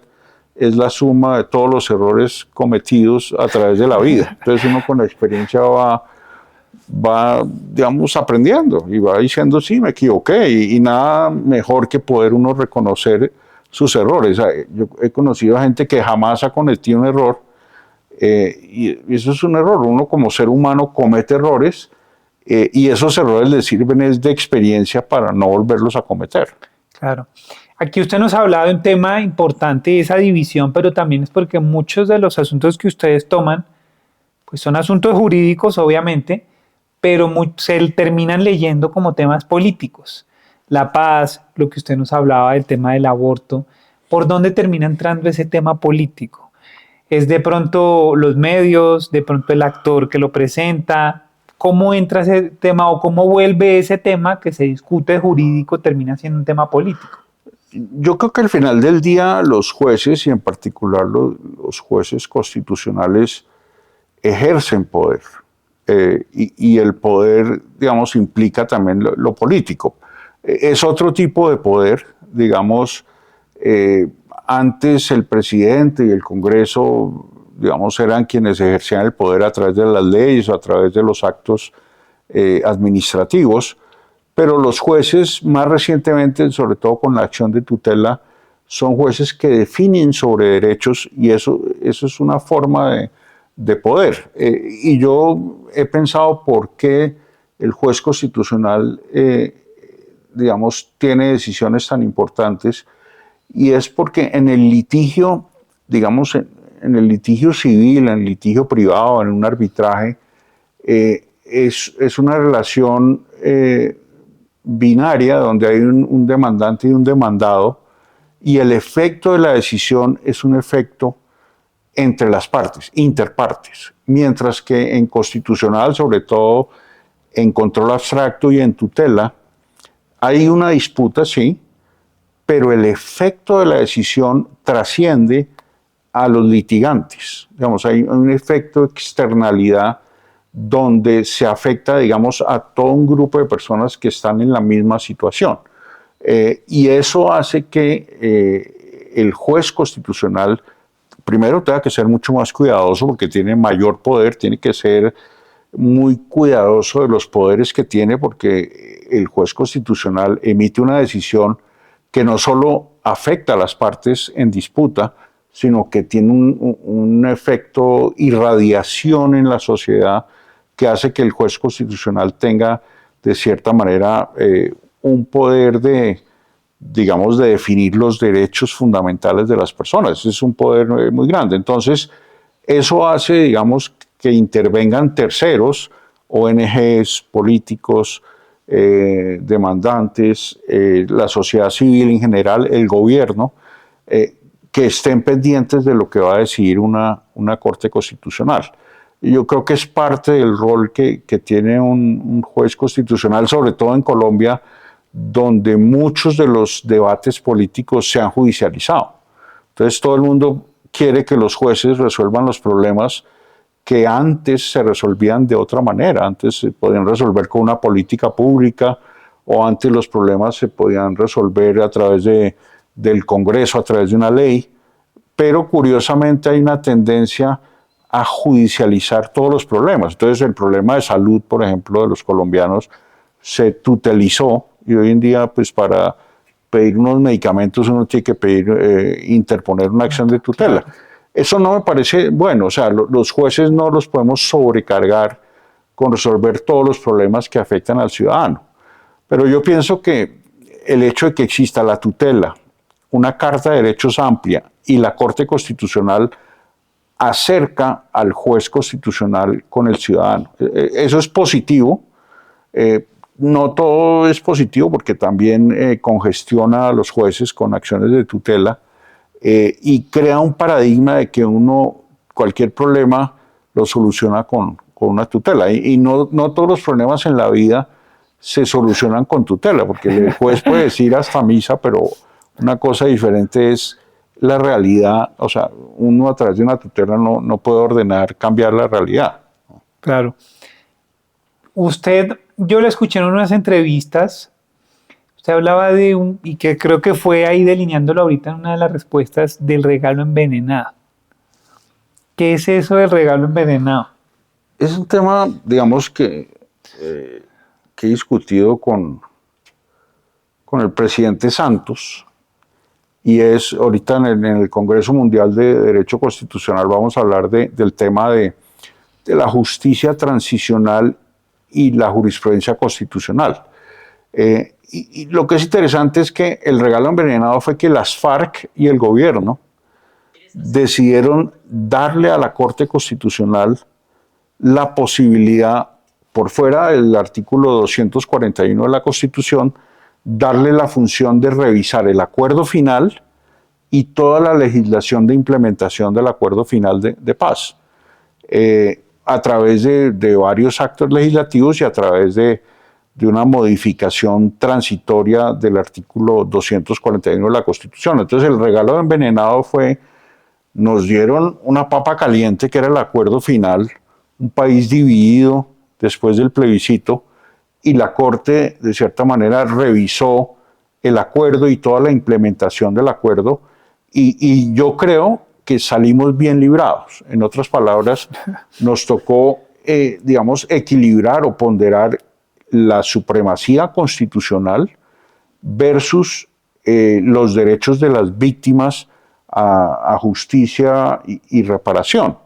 es la suma de todos los errores cometidos a través de la vida. Entonces uno con la experiencia va va, digamos, aprendiendo y va diciendo, sí, me equivoqué, y nada mejor que poder uno reconocer sus errores. Yo he conocido a gente que jamás ha cometido un error, y eso es un error. Uno como ser humano comete errores, y esos errores le sirven es de experiencia para no volverlos a cometer. Claro. Aquí usted nos ha hablado de un tema importante, esa división, pero también es porque muchos de los asuntos que ustedes toman, pues son asuntos jurídicos, obviamente, pero se terminan leyendo como temas políticos. La paz, lo que usted nos hablaba del tema del aborto, ¿por dónde termina entrando ese tema político? ¿Es de pronto los medios, de pronto el actor que lo presenta? ¿Cómo entra ese tema o cómo vuelve ese tema que se discute jurídico termina siendo un tema político? Yo creo que al final del día los jueces, y en particular los jueces constitucionales, ejercen poder, y el poder, digamos, implica también lo político. Es otro tipo de poder, digamos. Antes el presidente y el Congreso, digamos, eran quienes ejercían el poder a través de las leyes o a través de los actos administrativos, pero los jueces más recientemente, sobre todo con la acción de tutela, son jueces que definen sobre derechos, y eso es una forma de poder. Y yo he pensado por qué el juez constitucional, digamos, tiene decisiones tan importantes, y es porque en el litigio, digamos, en el litigio civil, en el litigio privado, en un arbitraje, es una relación binaria donde hay un demandante y un demandado, y el efecto de la decisión es un efecto entre las partes, interpartes, mientras que en constitucional, sobre todo en control abstracto y en tutela, hay una disputa, sí, pero el efecto de la decisión trasciende a los litigantes. Digamos, hay un efecto de externalidad donde se afecta, digamos, a todo un grupo de personas que están en la misma situación. Y eso hace que el juez constitucional, primero, tenga que ser mucho más cuidadoso porque tiene mayor poder, tiene que ser muy cuidadoso de los poderes que tiene, porque el juez constitucional emite una decisión que no solo afecta a las partes en disputa, sino que tiene un efecto irradiación en la sociedad que hace que el juez constitucional tenga, de cierta manera, un poder digamos, de definir los derechos fundamentales de las personas. Es un poder muy grande. Entonces, eso hace, digamos, que intervengan terceros, ONGs, políticos, demandantes, la sociedad civil en general, el gobierno, que estén pendientes de lo que va a decidir una Corte Constitucional. Y yo creo que es parte del rol que tiene un juez constitucional, sobre todo en Colombia, donde muchos de los debates políticos se han judicializado. Entonces todo el mundo quiere que los jueces resuelvan los problemas que antes se resolvían de otra manera. Antes se podían resolver con una política pública, o antes los problemas se podían resolver a través del Congreso, a través de una ley, pero curiosamente hay una tendencia a judicializar todos los problemas. Entonces el problema de salud, por ejemplo, de los colombianos se tutelizó, y hoy en día, pues, para pedir unos medicamentos uno tiene que interponer una acción de tutela. Eso no me parece bueno. O sea, los jueces no los podemos sobrecargar con resolver todos los problemas que afectan al ciudadano. Pero yo pienso que el hecho de que exista la tutela, una Carta de Derechos amplia, y la Corte Constitucional acerca al juez constitucional con el ciudadano. Eso es positivo. No todo es positivo, porque también congestiona a los jueces con acciones de tutela, y crea un paradigma de que uno cualquier problema lo soluciona con una tutela. Y no todos los problemas en la vida se solucionan con tutela, porque el juez puede decir hasta misa, pero una cosa diferente es la realidad. O sea, uno a través de una tutela no puede ordenar cambiar la realidad. Claro. Yo le escuché en unas entrevistas, usted hablaba y que creo que fue ahí delineándolo ahorita en una de las respuestas, del regalo envenenado. ¿Qué es eso del regalo envenenado? Es un tema, digamos, que que he discutido con el presidente Santos, y es ahorita en el Congreso Mundial de Derecho Constitucional vamos a hablar del tema de la justicia transicional y la jurisprudencia constitucional. Y lo que es interesante es que el regalo envenenado fue que las FARC y el gobierno decidieron darle a la Corte Constitucional la posibilidad, por fuera del artículo 241 de la Constitución, darle la función de revisar el acuerdo final y toda la legislación de implementación del acuerdo final de paz, a través de varios actos legislativos y a través de una modificación transitoria del artículo 241 de la Constitución. Entonces el regalo envenenado fue, nos dieron una papa caliente que era el acuerdo final, un país dividido después del plebiscito, y la Corte de cierta manera revisó el acuerdo y toda la implementación del acuerdo, y yo creo que salimos bien librados. En otras palabras, nos tocó, digamos, equilibrar o ponderar la supremacía constitucional versus los derechos de las víctimas a justicia y reparación,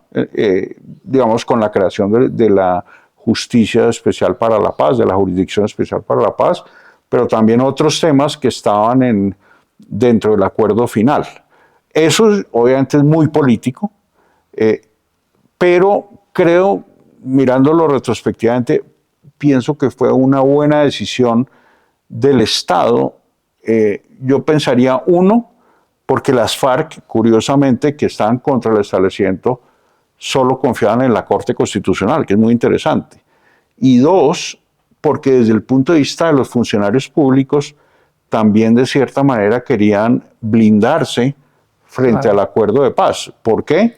digamos, con la creación de la Justicia Especial para la Paz, de la Jurisdicción Especial para la Paz, pero también otros temas que estaban dentro del acuerdo final. Eso obviamente es muy político, pero creo, mirándolo retrospectivamente, pienso que fue una buena decisión del Estado. Yo pensaría, uno, porque las FARC, curiosamente, que estaban contra el establecimiento, solo confiaban en la Corte Constitucional, que es muy interesante. Y dos, porque desde el punto de vista de los funcionarios públicos, también de cierta manera querían blindarse frente al acuerdo de paz. ¿Por qué?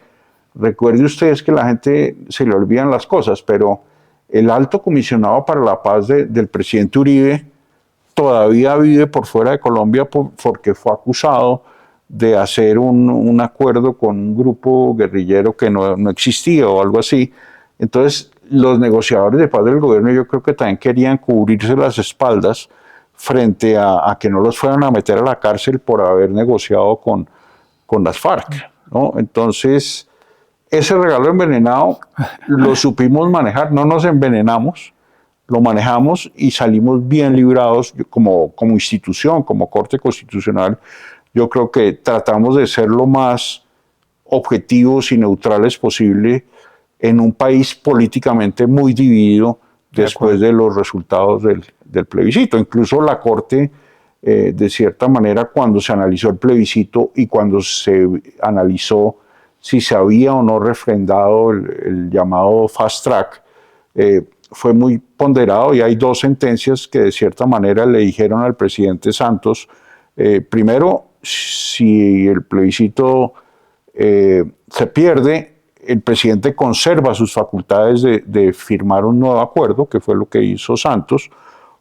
Recuerde ustedes que la gente se le olvidan las cosas, pero el alto comisionado para la paz del presidente Uribe todavía vive por fuera de Colombia porque fue acusado de hacer un acuerdo con un grupo guerrillero que no existía o algo así. Entonces, los negociadores de paz del gobierno yo creo que también querían cubrirse las espaldas frente a que no los fueran a meter a la cárcel por haber negociado con las FARC, ¿no? Entonces, ese regalo envenenado lo supimos manejar, no nos envenenamos, lo manejamos y salimos bien librados como institución, como Corte Constitucional. Yo creo que tratamos de ser lo más objetivos y neutrales posible en un país políticamente muy dividido después de los resultados del plebiscito. Incluso la Corte, de cierta manera, cuando se analizó el plebiscito y cuando se analizó si se había o no refrendado el llamado fast track, fue muy ponderado, y hay dos sentencias que de cierta manera le dijeron al presidente Santos, primero, si el plebiscito se pierde, el presidente conserva sus facultades de firmar un nuevo acuerdo, que fue lo que hizo Santos,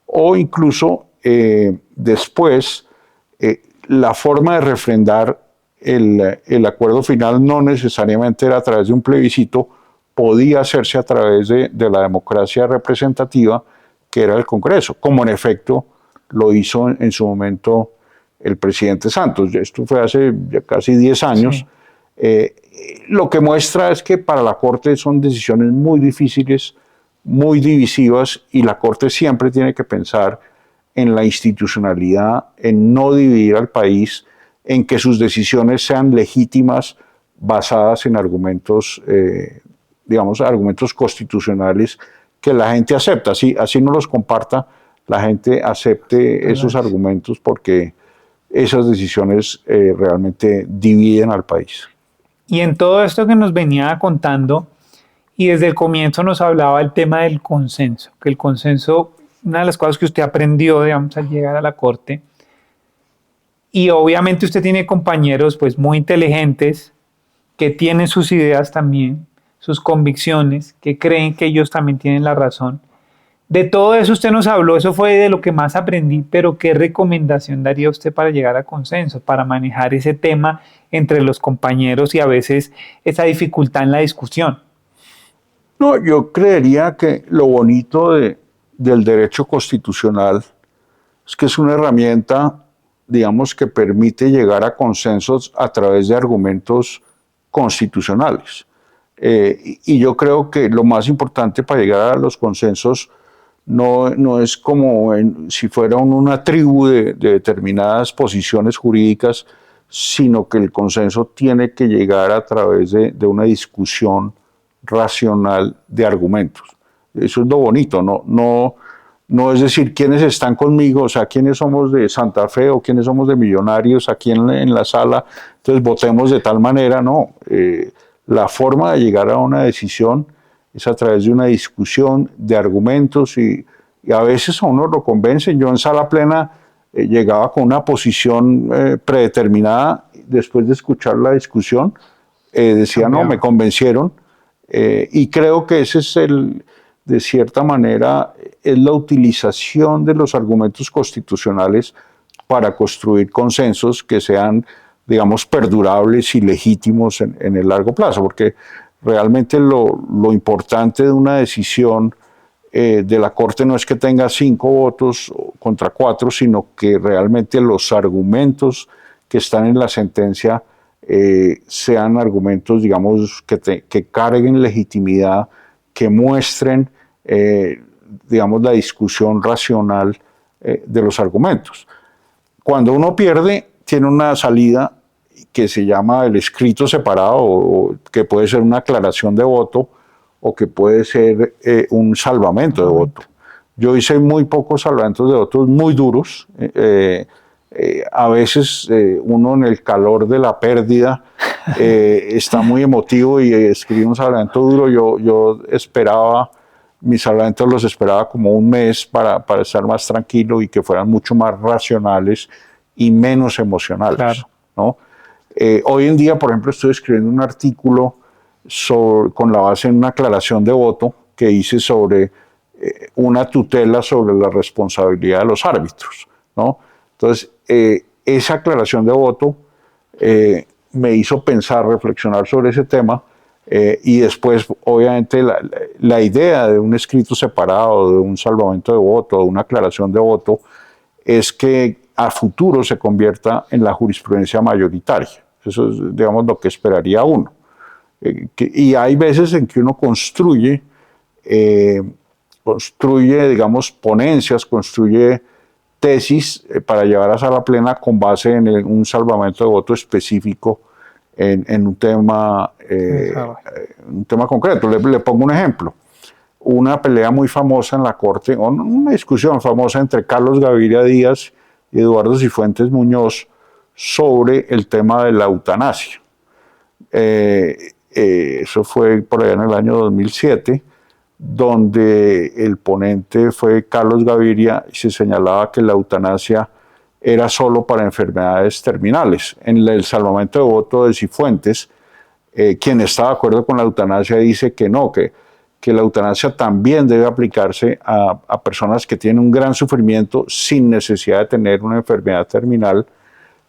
o incluso después la forma de refrendar el acuerdo final no necesariamente era a través de un plebiscito, podía hacerse a través de la democracia representativa, que era el Congreso, como en efecto lo hizo en su momento el presidente Santos. Esto fue hace ya casi 10 años. Sí. Lo que muestra es que para la Corte son decisiones muy difíciles, muy divisivas, y la Corte siempre tiene que pensar en la institucionalidad, en no dividir al país, en que sus decisiones sean legítimas, basadas en argumentos, digamos, argumentos constitucionales que la gente acepta. Así no los comparta, la gente acepte esos argumentos, porque esas decisiones realmente dividen al país. Y en todo esto que nos venía contando, y desde el comienzo nos hablaba el tema del consenso, que el consenso, una de las cosas que usted aprendió, digamos, al llegar a la Corte, y obviamente usted tiene compañeros pues muy inteligentes, que tienen sus ideas también, sus convicciones, que creen que ellos también tienen la razón. De todo eso usted nos habló, eso fue de lo que más aprendí, pero ¿qué recomendación daría usted para llegar a consenso, para manejar ese tema entre los compañeros y a veces esa dificultad en la discusión? No, yo creería que lo bonito de del derecho constitucional es que es una herramienta, digamos, que permite llegar a consensos a través de argumentos constitucionales. Y yo creo que lo más importante para llegar a los consensos no es como si fuera una tribu de determinadas posiciones jurídicas, sino que el consenso tiene que llegar a través de una discusión racional de argumentos. Eso es lo bonito, no es decir quiénes están conmigo, o sea, quiénes somos de Santa Fe o quiénes somos de Millonarios aquí en la sala, entonces votemos de tal manera, no. La forma de llegar a una decisión es a través de una discusión de argumentos y a veces a uno lo convencen. Yo en sala plena llegaba con una posición predeterminada, después de escuchar la discusión, decía, no, me convencieron, y creo que ese es de cierta manera, es la utilización de los argumentos constitucionales para construir consensos que sean, digamos, perdurables y legítimos en el largo plazo, porque realmente lo importante de una decisión de la Corte no es que tenga 5 votos contra 4, sino que realmente los argumentos que están en la sentencia sean argumentos, digamos, que carguen legitimidad, que muestren, digamos, la discusión racional de los argumentos. Cuando uno pierde, tiene una salida que se llama el escrito separado, o que puede ser una aclaración de voto, o que puede ser un salvamento de voto. Yo hice muy pocos salvamentos de votos muy duros. A veces uno en el calor de la pérdida está muy emotivo y escribí un salvamento duro. Yo esperaba, mis salvamentos los esperaba como un mes para estar más tranquilo y que fueran mucho más racionales y menos emocionales. Claro. ¿No? Hoy en día, por ejemplo, estoy escribiendo un artículo con la base en una aclaración de voto que hice sobre una tutela sobre la responsabilidad de los árbitros, ¿no? Entonces, esa aclaración de voto me hizo pensar, reflexionar sobre ese tema, y después, obviamente, la idea de un escrito separado, de un salvamento de voto, de una aclaración de voto, es que a futuro se convierta en la jurisprudencia mayoritaria. Eso es, digamos, lo que esperaría uno. Y hay veces en que uno construye, digamos, ponencias, construye tesis para llevar a sala plena con base en un salvamento de voto específico en un tema concreto. Le pongo un ejemplo. Una pelea muy famosa en la Corte, una discusión famosa entre Carlos Gaviria Díaz y Eduardo Cifuentes Muñoz sobre el tema de la eutanasia. Eso fue por allá en el año 2007, donde el ponente fue Carlos Gaviria y se señalaba que la eutanasia era solo para enfermedades terminales. En el salvamento de voto de Cifuentes, quien está de acuerdo con la eutanasia dice que no, que la eutanasia también debe aplicarse a personas que tienen un gran sufrimiento sin necesidad de tener una enfermedad terminal,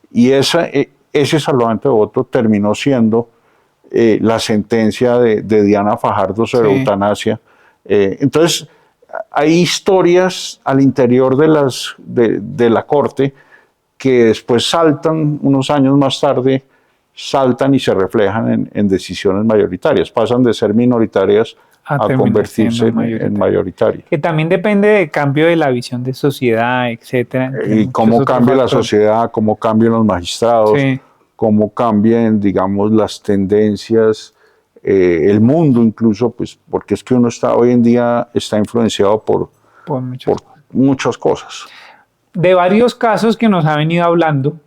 y ese salvamento de voto terminó siendo la sentencia de Diana Fajardo sobre eutanasia. Entonces, hay historias al interior de la Corte que después saltan, unos años más tarde, saltan y se reflejan en decisiones mayoritarias, pasan de ser minoritarias a convertirse en mayoritarias. Que también depende del cambio de la visión de sociedad, etcétera. Y cómo cambia la sociedad, cómo cambian los magistrados, cómo cambian, digamos, las tendencias, el mundo incluso, pues, porque es que uno hoy en día está influenciado por muchas cosas. De varios casos que nos ha venido hablando,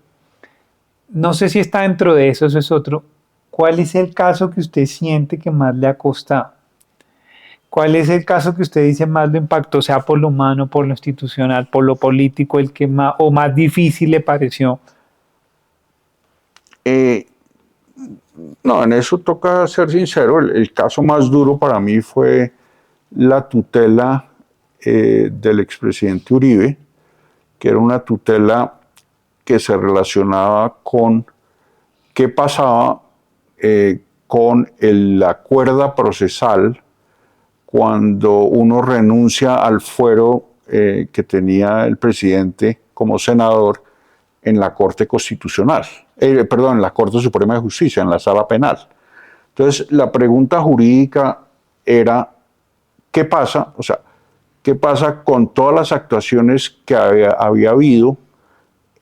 no sé si está dentro de eso, es otro. ¿Cuál es el caso que usted siente que más le ha costado? ¿Cuál es el caso que usted dice más lo impactó, sea por lo humano, por lo institucional, por lo político, el que más difícil le pareció? No, en eso toca ser sincero. El caso más duro para mí fue la tutela del expresidente Uribe, que era una tutela que se relacionaba con qué pasaba con la cuerda procesal cuando uno renuncia al fuero que tenía el presidente como senador en la Corte Constitucional, perdón, en la Corte Suprema de Justicia, en la Sala Penal. Entonces, la pregunta jurídica era, ¿qué pasa? O sea, ¿qué pasa con todas las actuaciones que había habido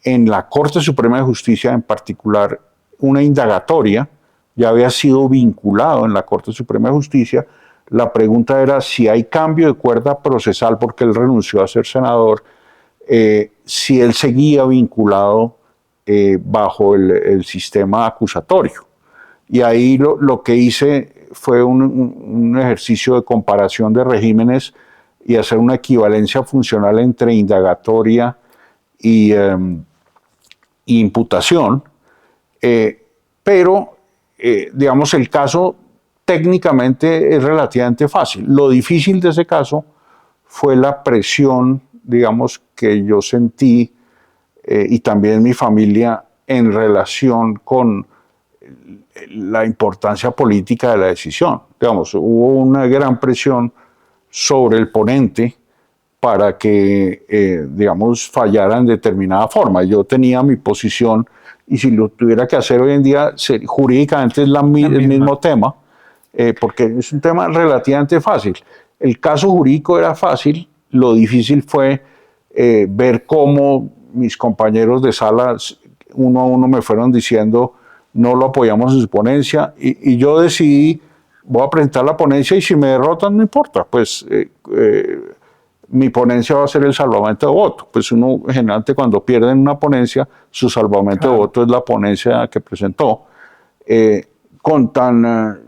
en la Corte Suprema de Justicia, en particular una indagatoria? Ya había sido vinculado en la Corte Suprema de Justicia. La pregunta era si hay cambio de cuerda procesal porque él renunció a ser senador, si él seguía vinculado bajo el sistema acusatorio. Y ahí lo que hice fue un ejercicio de comparación de regímenes y hacer una equivalencia funcional entre indagatoria y imputación, pero digamos el caso técnicamente es relativamente fácil. Lo difícil de ese caso fue la presión, digamos, que yo sentí y también mi familia en relación con la importancia política de la decisión. Digamos, hubo una gran presión sobre el ponente para que, digamos, fallara en determinada forma. Yo tenía mi posición y si lo tuviera que hacer hoy en día, jurídicamente es el mismo tema, porque es un tema relativamente fácil. El caso jurídico era fácil, lo difícil fue ver cómo mis compañeros de sala, uno a uno, me fueron diciendo no lo apoyamos en su ponencia y yo decidí, voy a presentar la ponencia y si me derrotan no importa, pues mi ponencia va a ser el salvamento de voto. Pues uno generalmente cuando pierde en una ponencia, su salvamento de voto es la ponencia que presentó. Con tan,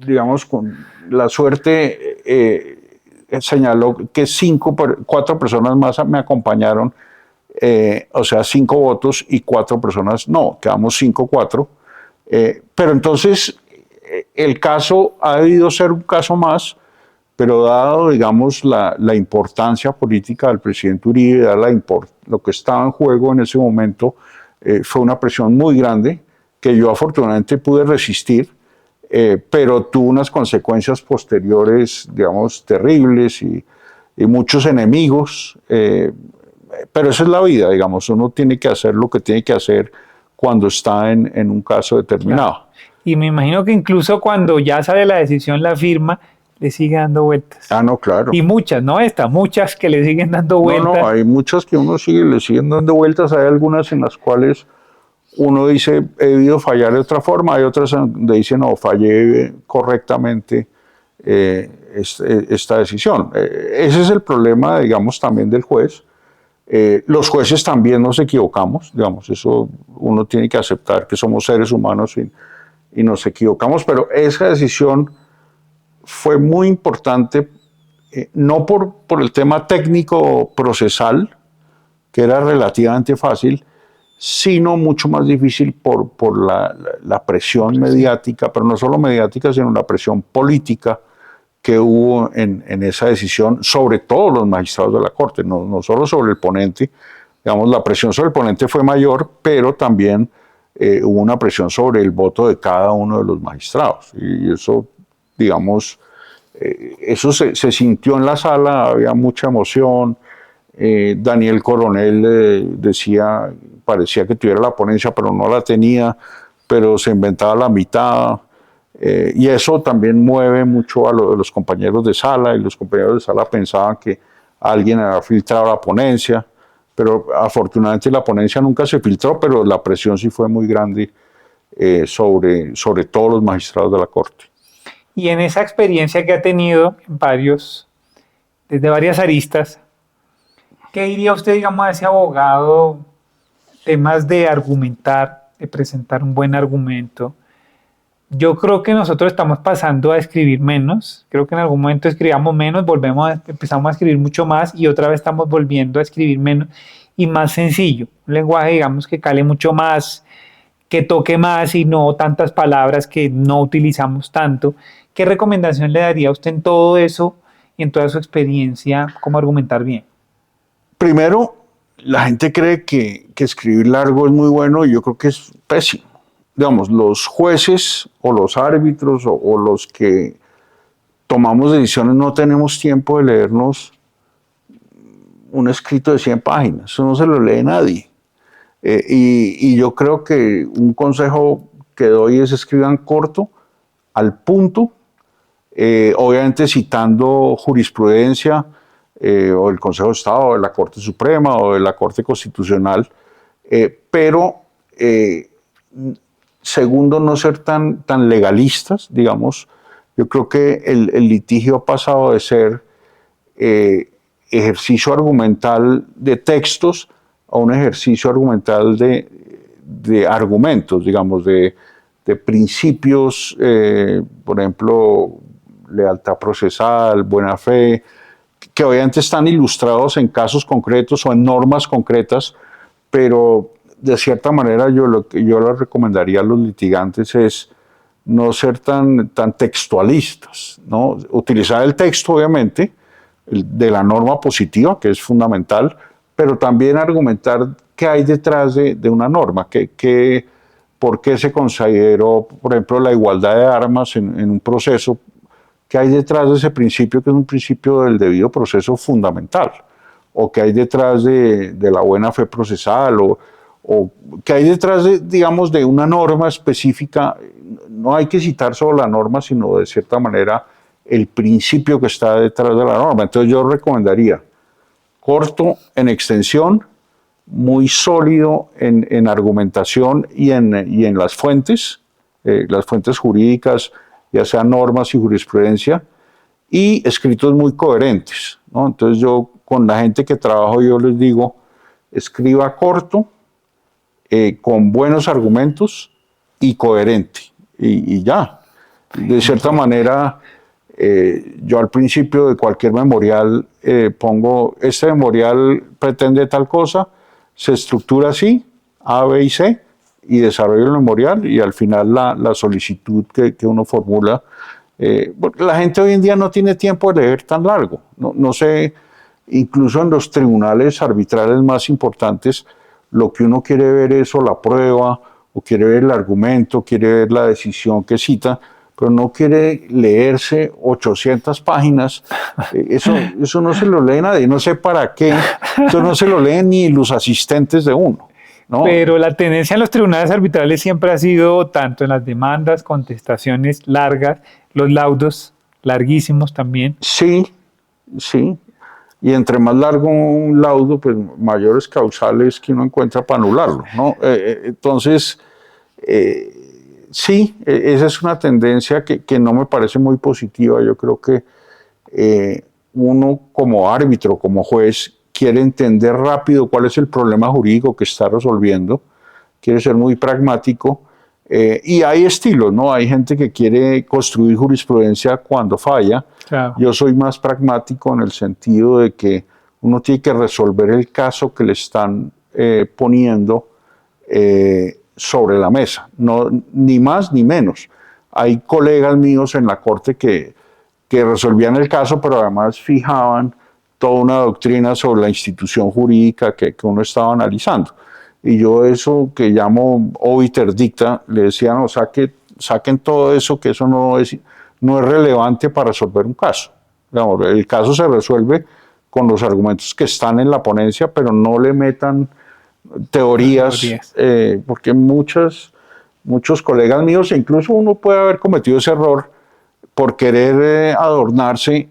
digamos, con la suerte, señaló que 4 personas más me acompañaron, o sea, 5 votos y 4 personas no, quedamos 5-4. Pero entonces el caso ha debido ser un caso más, pero dado, digamos, la importancia política del presidente Uribe, lo que estaba en juego en ese momento, fue una presión muy grande que yo afortunadamente pude resistir, pero tuvo unas consecuencias posteriores, digamos, terribles y muchos enemigos, pero esa es la vida, digamos, uno tiene que hacer lo que tiene que hacer cuando está en un caso determinado. Claro. Y me imagino que incluso cuando ya sale la decisión, la firma, le sigue dando vueltas. Ah, no, claro. Y muchas, no esta, muchas que le siguen dando vueltas. No, hay muchas que le siguen dando vueltas, hay algunas en las cuales uno dice, he debido fallar de otra forma, hay otras donde dice, no, fallé correctamente esta decisión. Ese es el problema, digamos, también del juez. Los jueces también nos equivocamos, digamos, eso uno tiene que aceptar que somos seres humanos y nos equivocamos, pero esa decisión fue muy importante, no por el tema técnico procesal, que era relativamente fácil, sino mucho más difícil por la presión mediática, pero no solo mediática, sino la presión política que hubo en esa decisión sobre todos los magistrados de la Corte, no solo sobre el ponente. Digamos, la presión sobre el ponente fue mayor, pero también hubo una presión sobre el voto de cada uno de los magistrados. Y eso, digamos, eso se sintió en la sala, había mucha emoción. Daniel Coronel parecía que tuviera la ponencia, pero no la tenía, pero se inventaba la mitad. Y eso también mueve mucho a los compañeros de sala, y los compañeros de sala pensaban que alguien había filtrado la ponencia, pero afortunadamente la ponencia nunca se filtró, pero la presión sí fue muy grande sobre todos los magistrados de la Corte. Y en esa experiencia que ha tenido desde varias aristas, ¿qué diría usted, digamos, a ese abogado, temas de argumentar, de presentar un buen argumento? Yo creo que nosotros estamos pasando a escribir menos. Creo que en algún momento escribíamos menos, empezamos a escribir mucho más y otra vez estamos volviendo a escribir menos y más sencillo. Un lenguaje, digamos, que cale mucho más, que toque más y no tantas palabras que no utilizamos tanto. ¿Qué recomendación le daría a usted en todo eso y en toda su experiencia, cómo argumentar bien? Primero, la gente cree que escribir largo es muy bueno y yo creo que es pésimo. Digamos, los jueces o los árbitros o los que tomamos decisiones, no tenemos tiempo de leernos un escrito de 100 páginas, eso no se lo lee nadie. Y yo creo que un consejo que doy es escriban corto, al punto, obviamente citando jurisprudencia o el Consejo de Estado, o de la Corte Suprema o de la Corte Constitucional, pero segundo, no ser tan legalistas, digamos. Yo creo que el litigio ha pasado de ser ejercicio argumental de textos a un ejercicio argumental de argumentos, digamos, de principios, por ejemplo, lealtad procesal, buena fe, que obviamente están ilustrados en casos concretos o en normas concretas, pero de cierta manera yo lo que yo les recomendaría a los litigantes es no ser tan textualistas, ¿no? Utilizar el texto, obviamente, de la norma positiva, que es fundamental, pero también argumentar qué hay detrás de una norma, por qué se consideró, por ejemplo, la igualdad de armas en un proceso, qué hay detrás de ese principio, que es un principio del debido proceso fundamental, o qué hay detrás de la buena fe procesal, o qué hay detrás digamos, de una norma específica. No hay que citar solo la norma, sino de cierta manera el principio que está detrás de la norma. Entonces yo recomendaría corto en extensión, muy sólido en argumentación y en las fuentes jurídicas, ya sean normas y jurisprudencia, y escritos muy coherentes, ¿no? Entonces yo con la gente que trabajo yo les digo, escriba corto, con buenos argumentos y coherente, y ya. De cierta manera, yo al principio de cualquier memorial pongo, este memorial pretende tal cosa, se estructura así, A, B y C, y desarrollo el memorial, y al final la solicitud que uno formula. Porque la gente hoy en día no tiene tiempo de leer tan largo. No sé, incluso en los tribunales arbitrales más importantes, lo que uno quiere ver es o la prueba, o quiere ver el argumento, quiere ver la decisión que cita, pero no quiere leerse 800 páginas. Eso no se lo lee nadie, no sé para qué. Eso no se lo leen ni los asistentes de uno, ¿no? Pero la tendencia en los tribunales arbitrales siempre ha sido, tanto en las demandas, contestaciones largas, los laudos larguísimos también. Sí, sí. Y entre más largo un laudo, pues mayores causales que uno encuentra para anularlo, ¿no? Entonces, sí, esa es una tendencia que no me parece muy positiva. Yo creo que uno como árbitro, como juez, quiere entender rápido cuál es el problema jurídico que está resolviendo, quiere ser muy pragmático, y hay estilos, ¿no? Hay gente que quiere construir jurisprudencia cuando falla. Claro. Yo soy más pragmático en el sentido de que uno tiene que resolver el caso que le están poniendo sobre la mesa, no, ni más ni menos. Hay colegas míos en la corte que resolvían el caso, pero además fijaban toda una doctrina sobre la institución jurídica que uno estaba analizando. Y yo eso que llamo obiter dicta, le decía, no, saquen todo eso, que eso no es relevante para resolver un caso. Digamos, el caso se resuelve con los argumentos que están en la ponencia, pero no le metan teorías. Porque muchos colegas míos, e incluso uno puede haber cometido ese error, por querer adornarse,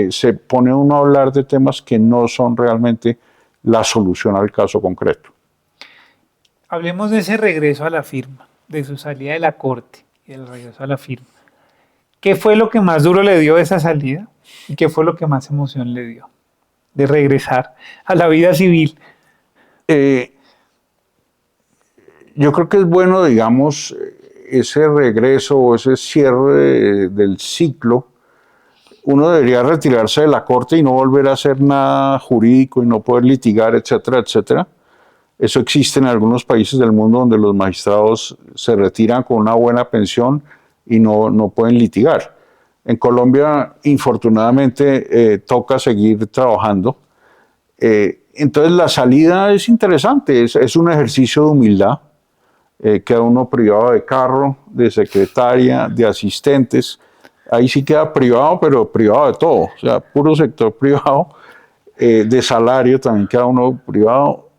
se pone uno a hablar de temas que no son realmente la solución al caso concreto. Hablemos de ese regreso a la firma, de su salida de la corte y el regreso a la firma. ¿Qué fue lo que más duro le dio esa salida? ¿Y qué fue lo que más emoción le dio de regresar a la vida civil? Yo creo que es bueno, digamos, ese regreso o ese cierre del ciclo. Uno debería retirarse de la corte y no volver a hacer nada jurídico y no poder litigar, etcétera, etcétera. Eso existe en algunos países del mundo donde los magistrados se retiran con una buena pensión y no pueden litigar. En Colombia, infortunadamente, toca seguir trabajando. Entonces, la salida es interesante, es un ejercicio de humildad. Queda uno privado de carro, de secretaria, de asistentes. ahí sí queda privado, pero privado de todo, o sea, puro sector privado, de salario también queda uno privado.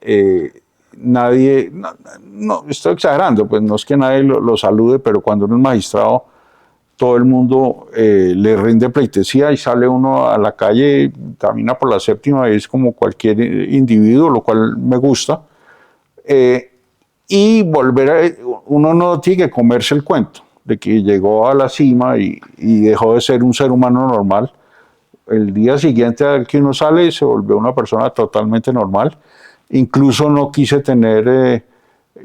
Nadie, no, estoy exagerando, pues no es que nadie lo salude, pero cuando uno es magistrado, todo el mundo le rinde pleitesía y sale uno a la calle, camina por la séptima y es como cualquier individuo, lo cual me gusta. Y uno no tiene que comerse el cuento de que llegó a la cima y dejó de ser un ser humano normal. El día siguiente al que uno sale se volvió una persona totalmente normal. Incluso no quise tener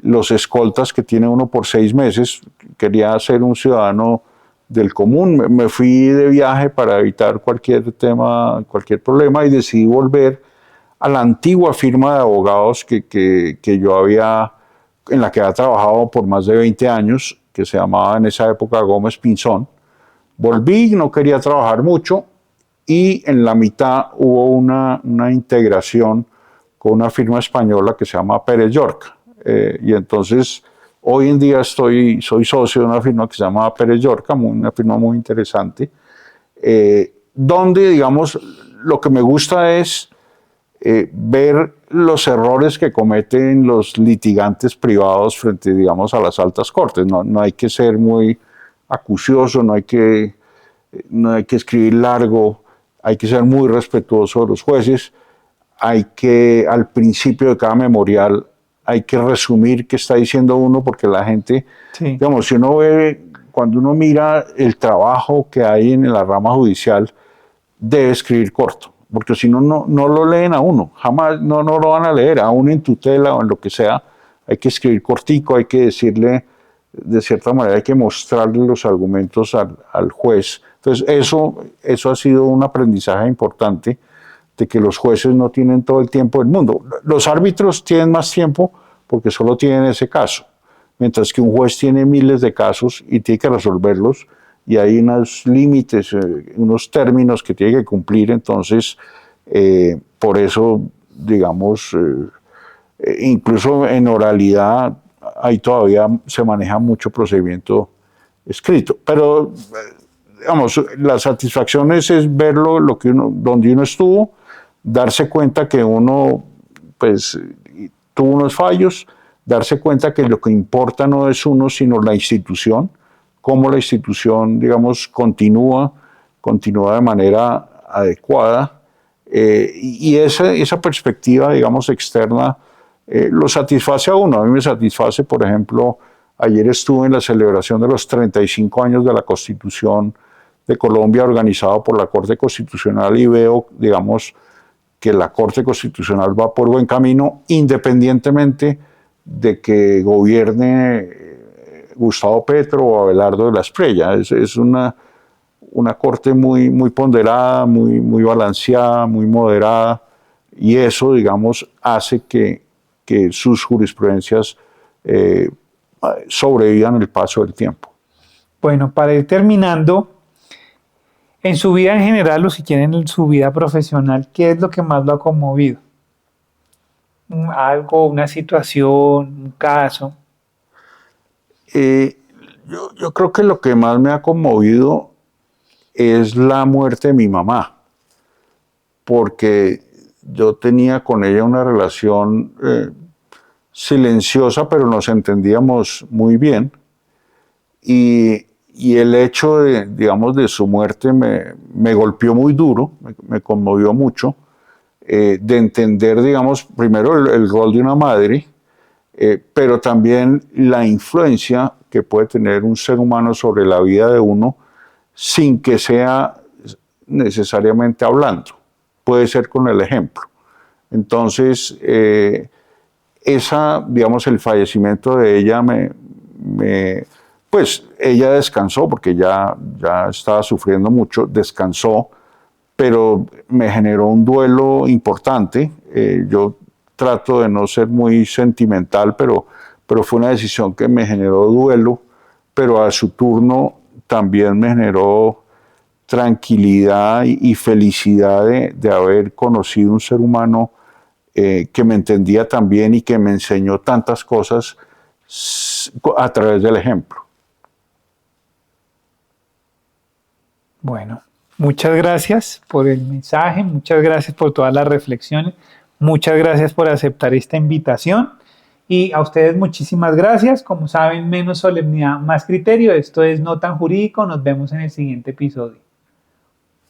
los escoltas que tiene uno por 6 meses. Quería ser un ciudadano del común. Me fui de viaje para evitar cualquier tema, cualquier problema y decidí volver a la antigua firma de abogados que yo había, en la que había trabajado por más de 20 años, que se llamaba en esa época Gómez Pinzón. Volví, no quería trabajar mucho y en la mitad hubo una integración con una firma española que se llama Pérez Yorca. Y entonces hoy en día soy socio de una firma que se llama Pérez Yorca, una firma muy interesante, donde, digamos, lo que me gusta es ver los errores que cometen los litigantes privados frente, digamos, a las altas cortes. No hay que ser muy acucioso, no hay que escribir largo, hay que ser muy respetuoso de los jueces, hay que, al principio de cada memorial, hay que resumir qué está diciendo uno, porque la gente, Sí. digamos, si uno cuando uno mira el trabajo que hay en la rama judicial, debe escribir corto, porque si no, no lo leen a uno, jamás no lo van a leer, aún en tutela o en lo que sea, hay que escribir cortico, hay que decirle, de cierta manera, hay que mostrarle los argumentos al juez. Entonces, eso ha sido un aprendizaje importante, de que los jueces no tienen todo el tiempo del mundo. Los árbitros tienen más tiempo porque solo tienen ese caso, mientras que un juez tiene miles de casos y tiene que resolverlos y hay unos límites, unos términos que tiene que cumplir. Entonces, por eso, digamos, incluso en oralidad, ahí todavía se maneja mucho procedimiento escrito. Pero, digamos, la satisfacción es verlo, donde uno estuvo, darse cuenta que uno, pues, tuvo unos fallos, darse cuenta que lo que importa no es uno, sino la institución, cómo la institución, digamos, continúa de manera adecuada. Y esa perspectiva, digamos, externa, lo satisface a uno. A mí me satisface, por ejemplo, ayer estuve en la celebración de los 35 años de la Constitución de Colombia, organizado por la Corte Constitucional, y veo, digamos, que la Corte Constitucional va por buen camino, independientemente de que gobierne Gustavo Petro o Abelardo de la Espriella. Es una corte muy ponderada, muy balanceada, muy moderada, y eso, digamos, hace que sus jurisprudencias sobrevivan el paso del tiempo. Bueno, para ir terminando, en su vida en general o si quieren en su vida profesional, ¿qué es lo que más lo ha conmovido? Algo, una situación, un caso. Yo creo que lo que más me ha conmovido es la muerte de mi mamá, porque yo tenía con ella una relación silenciosa, pero nos entendíamos muy bien. Y el hecho digamos, de su muerte me golpeó muy duro, me conmovió mucho, de entender, digamos, primero el rol de una madre, pero también la influencia que puede tener un ser humano sobre la vida de uno sin que sea necesariamente hablando. Puede ser con el ejemplo. Entonces, digamos, el fallecimiento de ella pues ella descansó porque ya estaba sufriendo mucho, descansó, pero me generó un duelo importante. Yo trato de no ser muy sentimental, pero fue una decisión que me generó duelo, pero a su turno también me generó tranquilidad y felicidad de haber conocido un ser humano que me entendía tan bien y que me enseñó tantas cosas a través del ejemplo. Bueno, muchas gracias por el mensaje, muchas gracias por todas las reflexiones, muchas gracias por aceptar esta invitación y a ustedes muchísimas gracias. Como saben, menos solemnidad, más criterio. Esto es No Tan Jurídico. Nos vemos en el siguiente episodio.